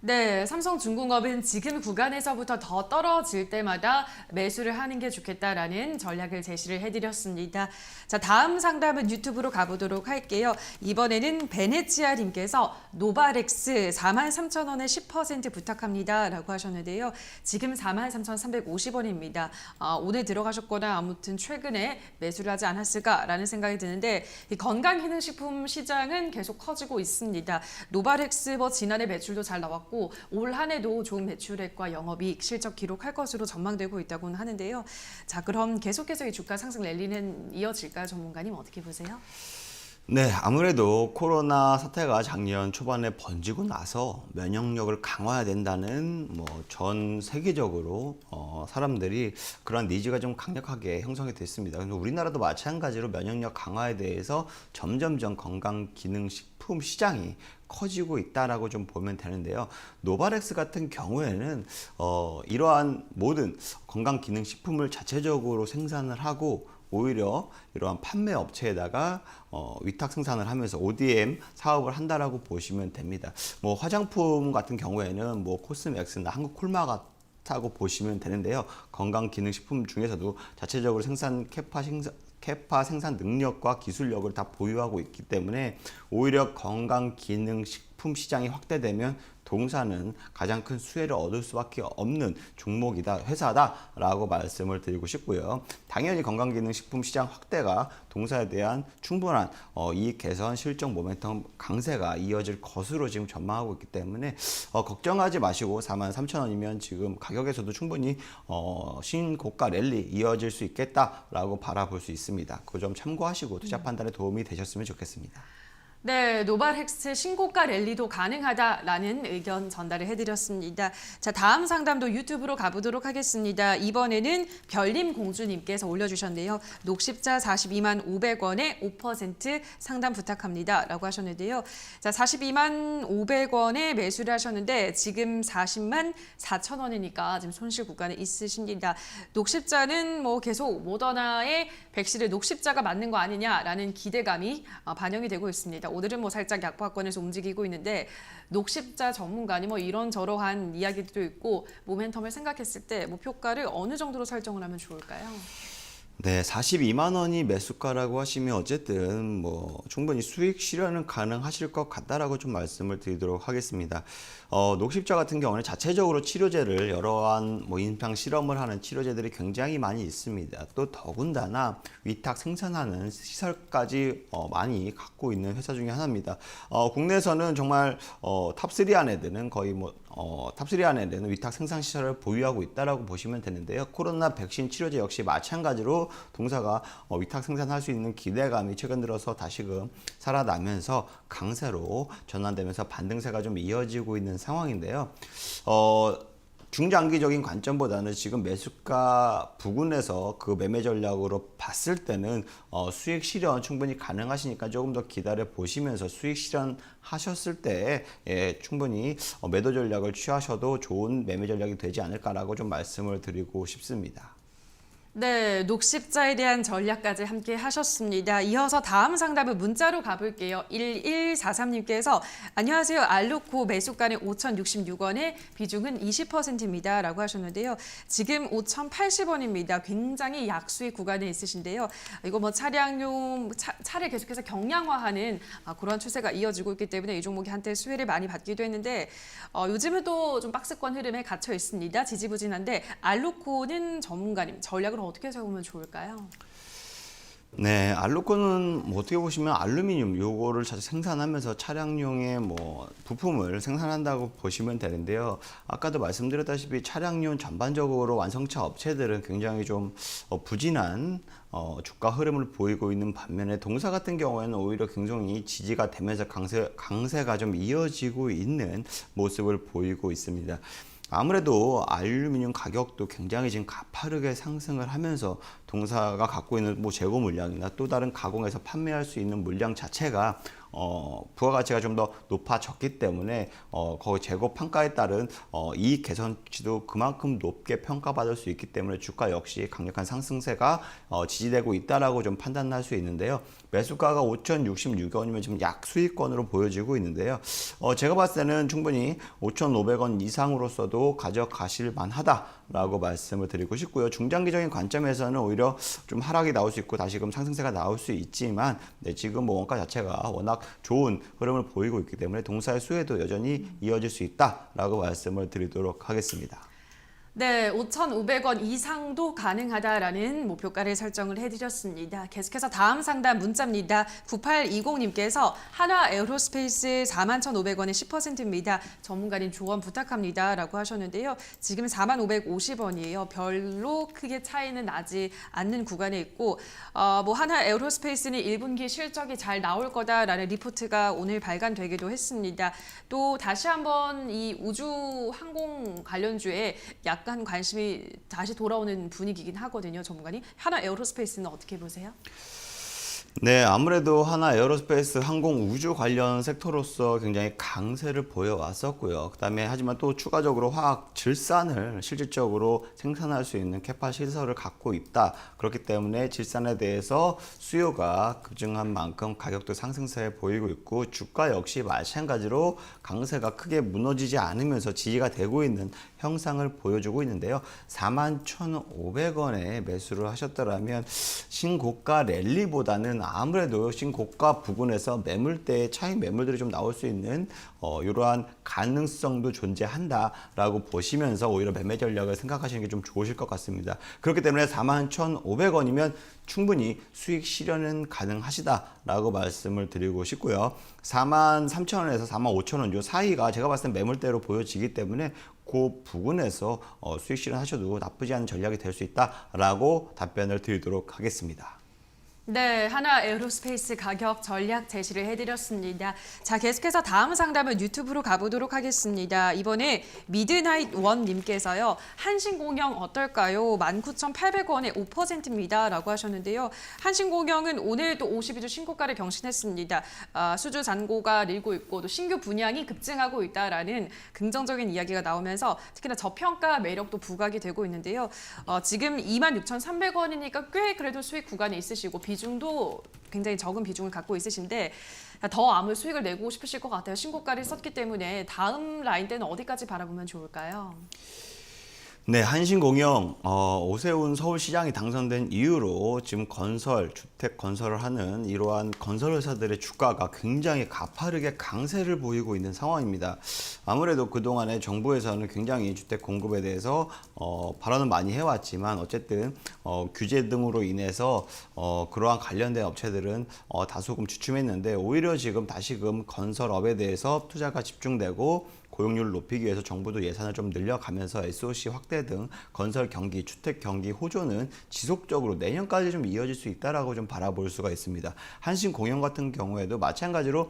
네, 삼성중공업은 지금 구간에서부터 더 떨어질 때마다 매수를 하는 게 좋겠다라는 전략을 제시를 해드렸습니다. 자, 다음 상담은 유튜브로 가보도록 할게요. 이번에는 베네치아님께서 노바렉스 43,000원에 10% 부탁합니다 라고 하셨는데요. 지금 43,350원입니다. 오늘 들어가셨거나 아무튼 최근에 매수를 하지 않았을까라는 생각이 드는데, 이 건강기능식품 시장은 계속 커지고 있습니다. 노바렉스 지난해 매출도 잘 나왔고 올 한 해도 좋은 매출액과 영업이익 실적 기록할 것으로 전망되고 있다고는 하는데요. 자, 그럼 계속해서 이 주가 상승 랠리는 이어질까요? 전문가님 어떻게 보세요? 네, 아무래도 코로나 사태가 작년 초반에 번지고 나서 면역력을 강화해야 된다는 전 세계적으로 사람들이 그런 니즈가 좀 강력하게 형성이 됐습니다. 그래서 우리나라도 마찬가지로 면역력 강화에 대해서 점점점 건강기능식품 시장이 커지고 있다라고 좀 보면 되는데요. 노바렉스 같은 경우에는 이러한 모든 건강기능식품을 자체적으로 생산을 하고 오히려 이러한 판매 업체에다가 위탁 생산을 하면서 ODM 사업을 한다라고 보시면 됩니다. 화장품 같은 경우에는 코스맥스나 한국콜마가타고 보시면 되는데요. 건강기능식품 중에서도 자체적으로 캐파 생산 능력과 기술력을 다 보유하고 있기 때문에 오히려 건강기능식품 시장이 확대되면 동사는 가장 큰 수혜를 얻을 수밖에 없는 종목이다, 회사다라고 말씀을 드리고 싶고요. 당연히 건강기능식품 시장 확대가 동사에 대한 충분한 이익 개선, 실적 모멘텀 강세가 이어질 것으로 지금 전망하고 있기 때문에 걱정하지 마시고 43,000원이면 지금 가격에서도 충분히 신고가 랠리 이어질 수 있겠다라고 바라볼 수 있습니다. 그 점 참고하시고 투자 판단에 도움이 되셨으면 좋겠습니다. 네, 노바렉스 신고가 랠리도 가능하다라는 의견 전달을 해드렸습니다. 자, 다음 상담도 유튜브로 가보도록 하겠습니다. 이번에는 별님공주님께서 올려주셨는데요. 녹십자 42만 500원에 5% 상담 부탁합니다 라고 하셨는데요. 자, 42만 500원에 매수를 하셨는데 지금 40만 4천 원이니까 지금 손실 구간에 있으십니다. 녹십자는 계속 모더나의 백신을 녹십자가 맞는 거 아니냐라는 기대감이 반영이 되고 있습니다. 오늘은 살짝 약보합권에서 움직이고 있는데, 녹십자 전문가니 이런저러한 이야기도 있고 모멘텀을 생각했을 때 목표가를 어느 정도로 설정을 하면 좋을까요? 네, 42만 원이 매수가라고 하시면 어쨌든 충분히 수익 실현은 가능하실 것 같다라고 좀 말씀을 드리도록 하겠습니다. 녹십자 같은 경우는 자체적으로 치료제를 여러한 임상 실험을 하는 치료제들이 굉장히 많이 있습니다. 또 더군다나 위탁 생산하는 시설까지 많이 갖고 있는 회사 중에 하나입니다. 국내에서는 정말 탑3 안에 드는 거의 탑3 안에 드는 위탁 생산 시설을 보유하고 있다라고 보시면 되는데요. 코로나 백신 치료제 역시 마찬가지로 동사가 위탁 생산할 수 있는 기대감이 최근 들어서 다시금 살아나면서 강세로 전환되면서 반등세가 좀 이어지고 있는 상황인데요. 중장기적인 관점보다는 지금 매수가 부근에서 그 매매 전략으로 봤을 때는 수익 실현 충분히 가능하시니까 조금 더 기다려 보시면서 수익 실현 하셨을 때 충분히 매도 전략을 취하셔도 좋은 매매 전략이 되지 않을까라고 좀 말씀을 드리고 싶습니다. 네, 녹십자에 대한 전략까지 함께 하셨습니다. 이어서 다음 상담은 문자로 가볼게요. 1143님께서 안녕하세요. 알루코 매수가는 5,066원에 비중은 20%입니다. 라고 하셨는데요. 지금 5,080원입니다. 굉장히 약수익 구간에 있으신데요. 이거 뭐 차량용 차를 계속해서 경량화하는 그런 추세가 이어지고 있기 때문에 이 종목이 한때 수혜를 많이 받기도 했는데 요즘은 또 좀 박스권 흐름에 갇혀 있습니다. 지지부진한데 알루코는 전문가님 전략을 어떻게 세우면 좋을까요? 네, 알루코는 뭐 어떻게 보시면 알루미늄 요거를 자주 생산하면서 차량용의 뭐 부품을 생산한다고 보시면 되는데요. 아까도 말씀드렸다시피 차량용 전반적으로 완성차 업체들은 굉장히 좀 부진한 주가 흐름을 보이고 있는 반면에 동사 같은 경우에는 오히려 굉장히 지지가 되면서 강세가 좀 이어지고 있는 모습을 보이고 있습니다. 아무래도 알루미늄 가격도 굉장히 지금 가파르게 상승을 하면서 동사가 갖고 있는 뭐 재고 물량이나 또 다른 가공해서 판매할 수 있는 물량 자체가 부가가치가 좀 더 높아졌기 때문에 거기 재고 판가에 따른 이익 개선치도 그만큼 높게 평가받을 수 있기 때문에 주가 역시 강력한 상승세가 지지되고 있다라고 좀 판단할 수 있는데요. 매수가가 5,066원이면 지금 약수익권으로 보여지고 있는데요. 제가 봤을 때는 충분히 5,500원 이상으로서도 가져가실 만하다라고 말씀을 드리고 싶고요. 중장기적인 관점에서는 오히려 좀 하락이 나올 수 있고 다시금 상승세가 나올 수 있지만 지금 뭐 원가 자체가 워낙 좋은 흐름을 보이고 있기 때문에 동사의 수혜도 여전히 이어질 수 있다라고 말씀을 드리도록 하겠습니다. 네, 5,500원 이상도 가능하다라는 목표가를 설정을 해드렸습니다. 계속해서 다음 상담 문자입니다. 9820님께서 한화 에어로스페이스 41,500원에 10%입니다. 전문가님 조언 부탁합니다. 라고 하셨는데요. 지금 41,550원이에요. 별로 크게 차이는 나지 않는 구간에 있고 뭐 한화 에어로스페이스는 1분기 실적이 잘 나올 거다라는 리포트가 오늘 발간되기도 했습니다. 또 다시 한번 이 우주 항공 관련주에 약간 관심이 다시 돌아오는 분위기긴 하거든요, 전문가님. 하나 에어로스페이스는 어떻게 보세요? 네, 아무래도 하나 에어로스페이스 항공 우주 관련 섹터로서 굉장히 강세를 보여왔었고요. 그다음에 하지만 또 추가적으로 화학 질산을 실질적으로 생산할 수 있는 캐파 시설을 갖고 있다. 그렇기 때문에 질산에 대해서 수요가 급증한 만큼 가격도 상승세 보이고 있고 주가 역시 마찬가지로 강세가 크게 무너지지 않으면서 지지가 되고 있는 형상을 보여주고 있는데요. 41,500원에 매수를 하셨더라면 신고가 랠리보다는 아무래도 신고가 부근에서 매물대의 차익 매물들이 좀 나올 수 있는 이러한 가능성도 존재한다라고 보시면서 오히려 매매 전략을 생각하시는 게 좀 좋으실 것 같습니다. 그렇기 때문에 41,500원이면 충분히 수익 실현은 가능하시다라고 말씀을 드리고 싶고요. 43,000원에서 45,000원 요 사이가 제가 봤을 때 매물대로 보여지기 때문에 그 부분에서 수익 실현하셔도 나쁘지 않은 전략이 될 수 있다라고 답변을 드리도록 하겠습니다. 네, 하나 에어로스페이스 가격 전략 제시를 해드렸습니다. 자, 계속해서 다음 상담은 유튜브로 가보도록 하겠습니다. 이번에 미드나잇 원님께서요. 한신공영 어떨까요? 19,800원에 5%입니다. 라고 하셨는데요. 한신공영은 오늘 또 52주 신고가를 경신했습니다. 수주 잔고가 늘고 있고 또 신규 분양이 급증하고 있다라는 긍정적인 이야기가 나오면서 특히나 저평가 매력도 부각이 되고 있는데요. 지금 26,300원이니까 꽤 그래도 수익 구간이 있으시고 비중도 굉장히 적은 비중을 갖고 있으신데 더 아무 수익을 내고 싶으실 것 같아요. 신고가를 썼기 때문에 다음 라인 때는 어디까지 바라보면 좋을까요? 네, 한신공영 오세훈 서울시장이 당선된 이후로 지금 주택 건설을 하는 이러한 건설회사들의 주가가 굉장히 가파르게 강세를 보이고 있는 상황입니다. 아무래도 그동안에 정부에서는 굉장히 주택 공급에 대해서 발언을 많이 해왔지만 어쨌든 규제 등으로 인해서 그러한 관련된 업체들은 다소금 주춤했는데 오히려 지금 다시금 건설업에 대해서 투자가 집중되고 고용률을 높이기 위해서 정부도 예산을 좀 늘려가면서 SOC 확대 확대 등 건설 경기, 주택 경기 호조는 지속적으로 내년까지 좀 이어질 수 있다라고 좀 바라볼 수가 있습니다. 한신공영 같은 경우에도 마찬가지로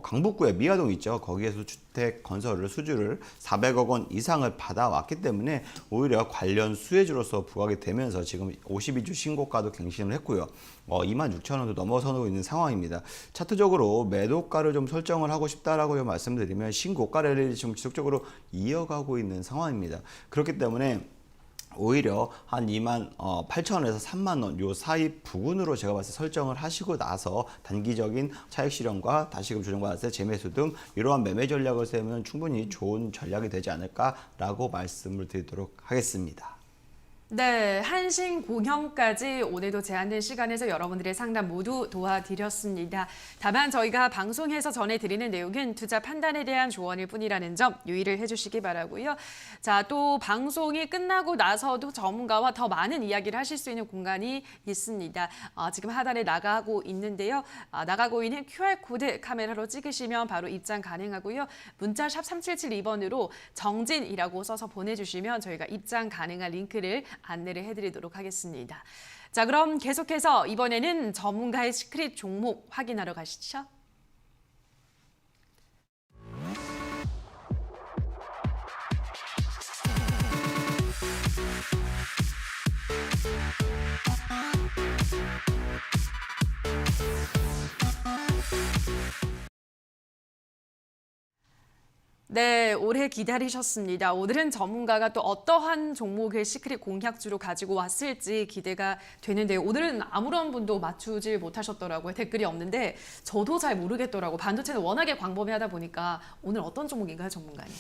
강북구에 미아동 있죠. 거기에서 주택 건설을 수주를 400억 원 이상을 받아왔기 때문에 오히려 관련 수혜주로서 부각이 되면서 지금 52주 신고가도 갱신을 했고요. 26,000원도 넘어서고 있는 상황입니다. 차트적으로 매도가를 좀 설정을 하고 싶다라고 좀 말씀드리면 신고가 랠리를 지금 지속적으로 이어가고 있는 상황입니다. 그렇기 때문에 오히려 한 28,000원에서 3만원 요 사이 부근으로 제가 봤을 때 설정을 하시고 나서 단기적인 차익 실현과 다시금 조정받았을 때 재매수 등 이러한 매매 전략을 세우면 충분히 좋은 전략이 되지 않을까라고 말씀을 드리도록 하겠습니다. 네, 한신공영까지 오늘도 제한된 시간에서 여러분들의 상담 모두 도와드렸습니다. 다만 저희가 방송에서 전해드리는 내용은 투자 판단에 대한 조언일 뿐이라는 점 유의를 해주시기 바라고요. 자, 또 방송이 끝나고 나서도 전문가와 더 많은 이야기를 하실 수 있는 공간이 있습니다. 지금 하단에 나가고 있는데요. 나가고 있는 QR코드 카메라로 찍으시면 바로 입장 가능하고요. 문자 샵 3772번으로 정진이라고 써서 보내주시면 저희가 입장 가능한 링크를 안내를 해드리도록 하겠습니다. 자, 그럼 계속해서 이번에는 전문가의 시크릿 종목 확인하러 가시죠. 네, 오래 기다리셨습니다. 오늘은 전문가가 또 어떠한 종목을 시크릿 공략주로 가지고 왔을지 기대가 되는데요. 오늘은 아무런 분도 맞추질 못하셨더라고요. 댓글이 없는데 저도 잘 모르겠더라고요. 반도체는 워낙에 광범위하다 보니까 오늘 어떤 종목인가요, 전문가님?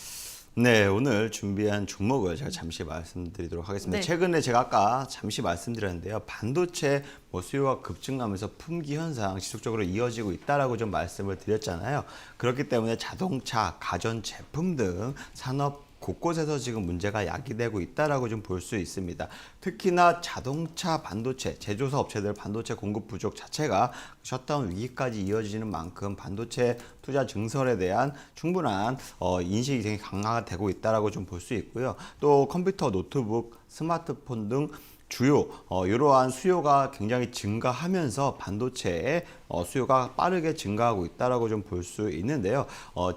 네, 오늘 준비한 종목을 제가 잠시 말씀드리도록 하겠습니다. 네. 최근에 제가 아까 잠시 말씀드렸는데요. 반도체 수요가 급증하면서 품귀 현상 지속적으로 이어지고 있다라고 좀 말씀을 드렸잖아요. 그렇기 때문에 자동차, 가전 제품 등 산업 곳곳에서 지금 문제가 야기되고 있다라고 좀 볼 수 있습니다. 특히나 자동차 반도체, 제조사 업체들 반도체 공급 부족 자체가 셧다운 위기까지 이어지는 만큼 반도체 투자 증설에 대한 충분한 인식이 굉장히 강화되고 있다라고 좀 볼 수 있고요. 또 컴퓨터, 노트북, 스마트폰 등 주요 이러한 수요가 굉장히 증가하면서 반도체의 수요가 빠르게 증가하고 있다라고 좀 볼 수 있는데요.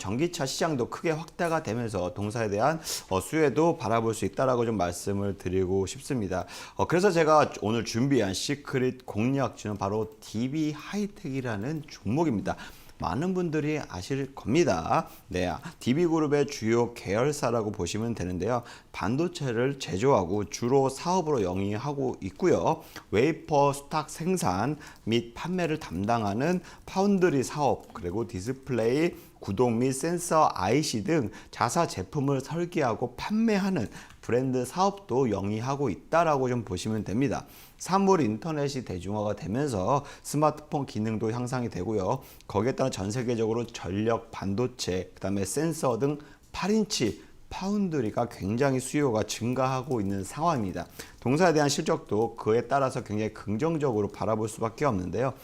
전기차 시장도 크게 확대가 되면서 동사에 대한 수요도 바라볼 수 있다라고 좀 말씀을 드리고 싶습니다. 그래서 제가 오늘 준비한 시크릿 공략주는 바로 DB 하이텍이라는 종목입니다. 많은 분들이 아실 겁니다. 네, DB그룹의 주요 계열사라고 보시면 되는데요. 반도체를 제조하고 주로 사업으로 영위하고 있고요. 웨이퍼 스탁 생산 및 판매를 담당하는 파운드리 사업, 그리고 디스플레이, 구동 및 센서 IC 등 자사 제품을 설계하고 판매하는 브랜드 사업도 영위하고 있다라고 좀 보시면 됩니다. 사물 인터넷이 대중화가 되면서 스마트폰 기능도 향상이 되고요. 거기에 따라 전 세계적으로 전력 반도체, 그다음에 센서 등 8인치 파운드리가 굉장히 수요가 증가하고 있는 상황입니다. 동사에 대한 실적도 그에 따라서 굉장히 긍정적으로 바라볼 수밖에 없는데요.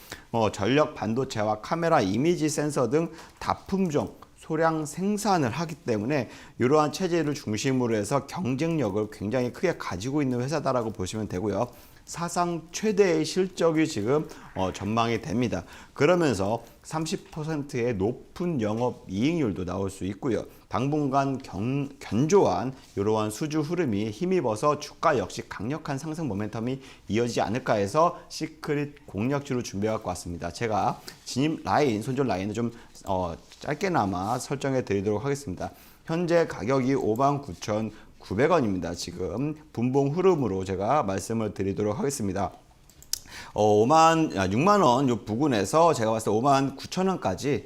전력 반도체와 카메라 이미지 센서 등 다품종 소량 생산을 하기 때문에 이러한 체제를 중심으로 해서 경쟁력을 굉장히 크게 가지고 있는 회사다라고 보시면 되고요. 사상 최대의 실적이 지금 전망이 됩니다. 그러면서 30%의 높은 영업이익률도 나올 수 있고요. 당분간 견조한 이러한 수주 흐름이 힘입어서 주가 역시 강력한 상승 모멘텀이 이어지지 않을까 해서 시크릿 공략주로 준비해 갖고 왔습니다. 제가 진입 라인, 손절 라인을 좀 짧게나마 설정해 드리도록 하겠습니다. 현재 가격이 59,900원입니다. 지금 분봉 흐름으로 제가 말씀을 드리도록 하겠습니다. 6만 원 요 부근에서 제가 봤을 때 59,000원까지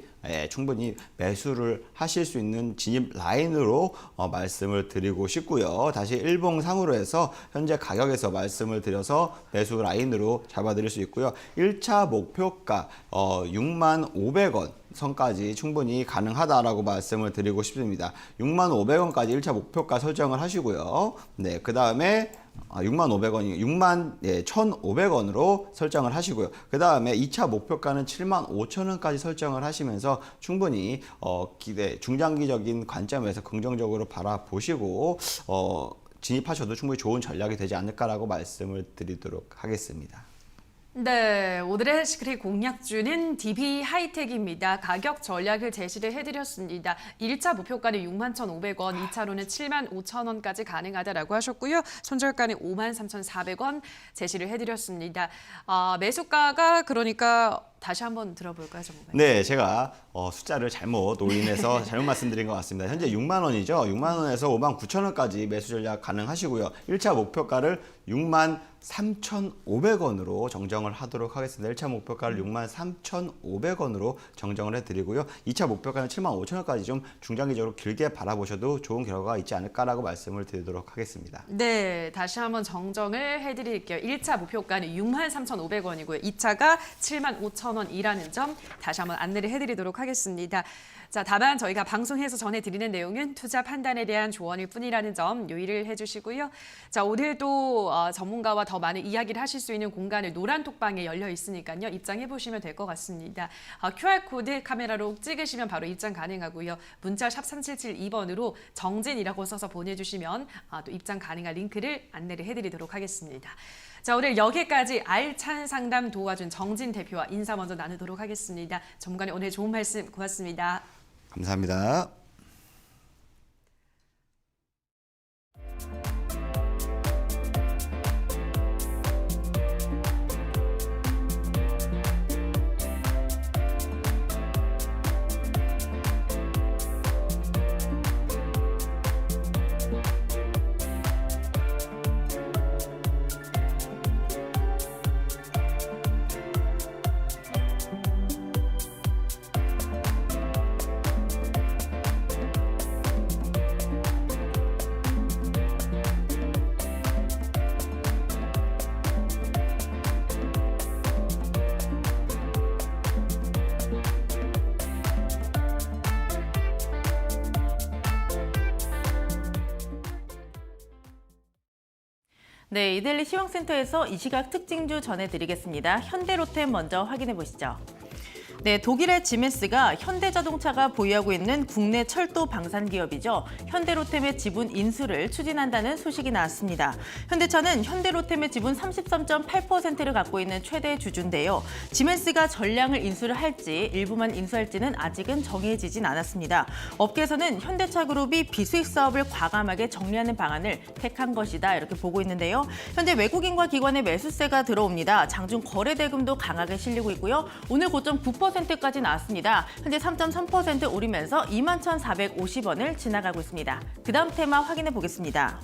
충분히 매수를 하실 수 있는 진입 라인으로 말씀을 드리고 싶고요. 다시 일봉상으로 해서 현재 가격에서 말씀을 드려서 매수 라인으로 잡아드릴 수 있고요. 1차 목표가 65,500원 선까지 충분히 가능하다라고 말씀을 드리고 싶습니다. 65,000원까지 1차 목표가 설정을 하시고요. 네, 그 다음에 65,000원이 61,500원으로 설정을 하시고요. 그 다음에 2차 목표가는 75,000원까지 설정을 하시면서 충분히 중장기적인 관점에서 긍정적으로 바라보시고 진입하셔도 충분히 좋은 전략이 되지 않을까라고 말씀을 드리도록 하겠습니다. 네, 오늘의 시크릿 공략주는 DB 하이텍입니다. 가격 전략을 제시를 해드렸습니다. 1차 목표가는 61,500원, 2차로는 75,000원까지 가능하다라고 하셨고요. 손절가는 53,400원 제시를 해드렸습니다. 매수가가 그러니까 다시 한번 들어볼까요, 전문가님? 네, 제가 숫자를 잘못 올인해서 잘못 말씀드린 것 같습니다. 현재 6만 원이죠. 6만 원에서 5만 9천 원까지 매수 전략 가능하시고요. 1차 목표가를 6만 3,500원으로 정정을 하도록 하겠습니다. 1차 목표가를 6만 3,500원으로 정정을 해드리고요. 2차 목표가는 7만 5천 원까지 좀 중장기적으로 길게 바라보셔도 좋은 결과가 있지 않을까라고 말씀을 드리도록 하겠습니다. 네, 다시 한번 정정을 해드릴게요. 1차 목표가는 6만 3,500원이고요. 2차가 7만 5천 원이라는 점 다시 한번 안내를 해드리도록 하겠습니다. 자, 다만 저희가 방송에서 전해드리는 내용은 투자 판단에 대한 조언일 뿐이라는 점 유의를 해주시고요. 자, 오늘도 전문가와 더 많은 이야기를 하실 수 있는 공간을 노란 톡방에 열려 있으니까요. 입장해 보시면 될 것 같습니다. QR코드 카메라로 찍으시면 바로 입장 가능하고요. 문자 샵 3772번으로 정진이라고 써서 보내주시면 또 입장 가능한 링크를 안내를 해드리도록 하겠습니다. 자, 오늘 여기까지 알찬 상담 도와준 정진 대표와 인사 먼저 나누도록 하겠습니다. 전문가님 오늘 좋은 말씀 고맙습니다. 감사합니다. 네, 이데일리 시황센터에서 이 시각 특징주 전해드리겠습니다. 현대로템 먼저 확인해 보시죠. 네, 독일의 지멘스가 현대자동차가 보유하고 있는 국내 철도 방산 기업이죠. 현대로템의 지분 인수를 추진한다는 소식이 나왔습니다. 현대차는 현대로템의 지분 33.8%를 갖고 있는 최대 주주인데요. 지멘스가 전량을 인수를 할지 일부만 인수할지는 아직은 정해지진 않았습니다. 업계에서는 현대차 그룹이 비수익 사업을 과감하게 정리하는 방안을 택한 것이다 이렇게 보고 있는데요. 현재 외국인과 기관의 매수세가 들어옵니다. 장중 거래 대금도 강하게 실리고 있고요. 오늘 고점 9%까지 나왔습니다. 현재 3.3% 오르면서 21,450원을 지나가고 있습니다. 그 다음 테마 확인해 보겠습니다.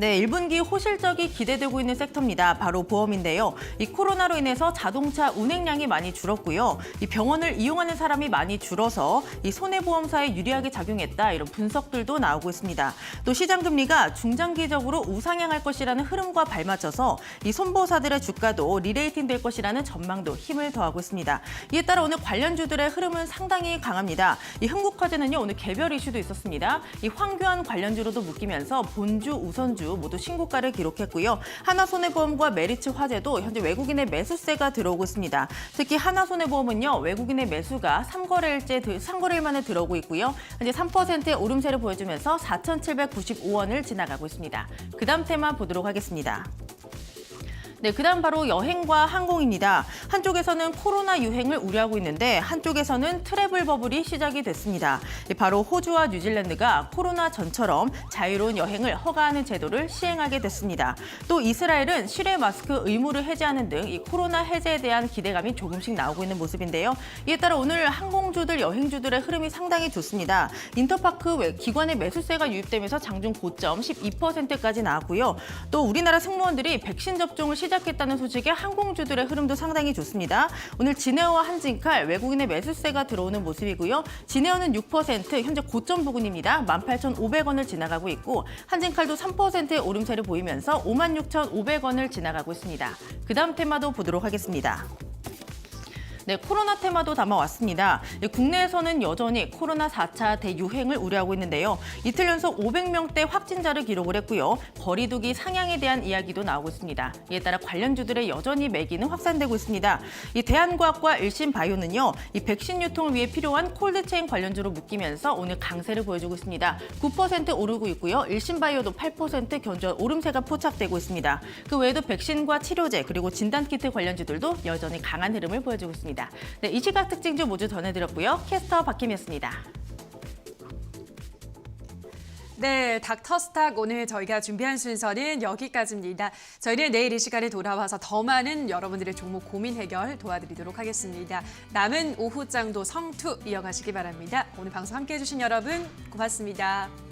네, 1분기 호실적이 기대되고 있는 섹터입니다. 바로 보험인데요. 이 코로나로 인해서 자동차 운행량이 많이 줄었고요. 이 병원을 이용하는 사람이 많이 줄어서 이 손해보험사에 유리하게 작용했다 이런 분석들도 나오고 있습니다. 또 시장 금리가 중장기적으로 우상향할 것이라는 흐름과 발맞춰서 이 손보사들의 주가도 리레이팅 될 것이라는 전망도 힘을 더하고 있습니다. 이에 따라 오늘 관련주들의 흐름은 상당히 강합니다. 이 흥국화재는요 오늘 개별 이슈도 있었습니다. 이 황교안 관련주로도 묶이면서 본주, 우선주 모두 신고가를 기록했고요. 하나손해보험과 메리츠 화재도 현재 외국인의 매수세가 들어오고 있습니다. 특히 하나손해보험은요. 외국인의 매수가 3거래일 만에 들어오고 있고요. 현재 3%의 오름세를 보여주면서 4,795원을 지나가고 있습니다. 그 다음 테마 보도록 하겠습니다. 네, 그다음 바로 여행과 항공입니다. 한쪽에서는 코로나 유행을 우려하고 있는데 한쪽에서는 트래블 버블이 시작이 됐습니다. 바로 호주와 뉴질랜드가 코로나 전처럼 자유로운 여행을 허가하는 제도를 시행하게 됐습니다. 또 이스라엘은 실외 마스크 의무를 해제하는 등 이 코로나 해제에 대한 기대감이 조금씩 나오고 있는 모습인데요. 이에 따라 오늘 항공주들, 여행주들의 흐름이 상당히 좋습니다. 인터파크 기관의 매수세가 유입되면서 장중 고점 12%까지 나왔고요. 또 우리나라 승무원들이 백신 접종을 시작했다는 소식에 항공주들의 흐름도 상당히 좋습니다. 오늘 진에어와 한진칼 외국인의 매수세가 들어오는 모습이고요. 진에어는 6% 현재 고점 부근입니다. 18,500원을 지나가고 있고 한진칼도 3%의 오름세를 보이면서 56,500원을 지나가고 있습니다. 그 다음 테마도 보도록 하겠습니다. 네, 코로나 테마도 담아왔습니다. 국내에서는 여전히 코로나 4차 대유행을 우려하고 있는데요. 이틀 연속 500명대 확진자를 기록을 했고요. 거리 두기 상향에 대한 이야기도 나오고 있습니다. 이에 따라 관련주들의 여전히 매기는 확산되고 있습니다. 이 대한과학과 일신바이오는요, 이 백신 유통을 위해 필요한 콜드체인 관련주로 묶이면서 오늘 강세를 보여주고 있습니다. 9% 오르고 있고요. 일신바이오도 8% 견조한 오름세가 포착되고 있습니다. 그 외에도 백신과 치료제 그리고 진단키트 관련주들도 여전히 강한 흐름을 보여주고 있습니다. 네, 이 시각 특징주 모두 전해드렸고요. 캐스터 박혜미였습니다. 네, 닥터스탁 오늘 저희가 준비한 순서는 여기까지입니다. 저희는 내일 이 시간에 돌아와서 더 많은 여러분들의 종목 고민 해결 도와드리도록 하겠습니다. 남은 오후장도 성투 이어가시기 바랍니다. 오늘 방송 함께해 주신 여러분 고맙습니다.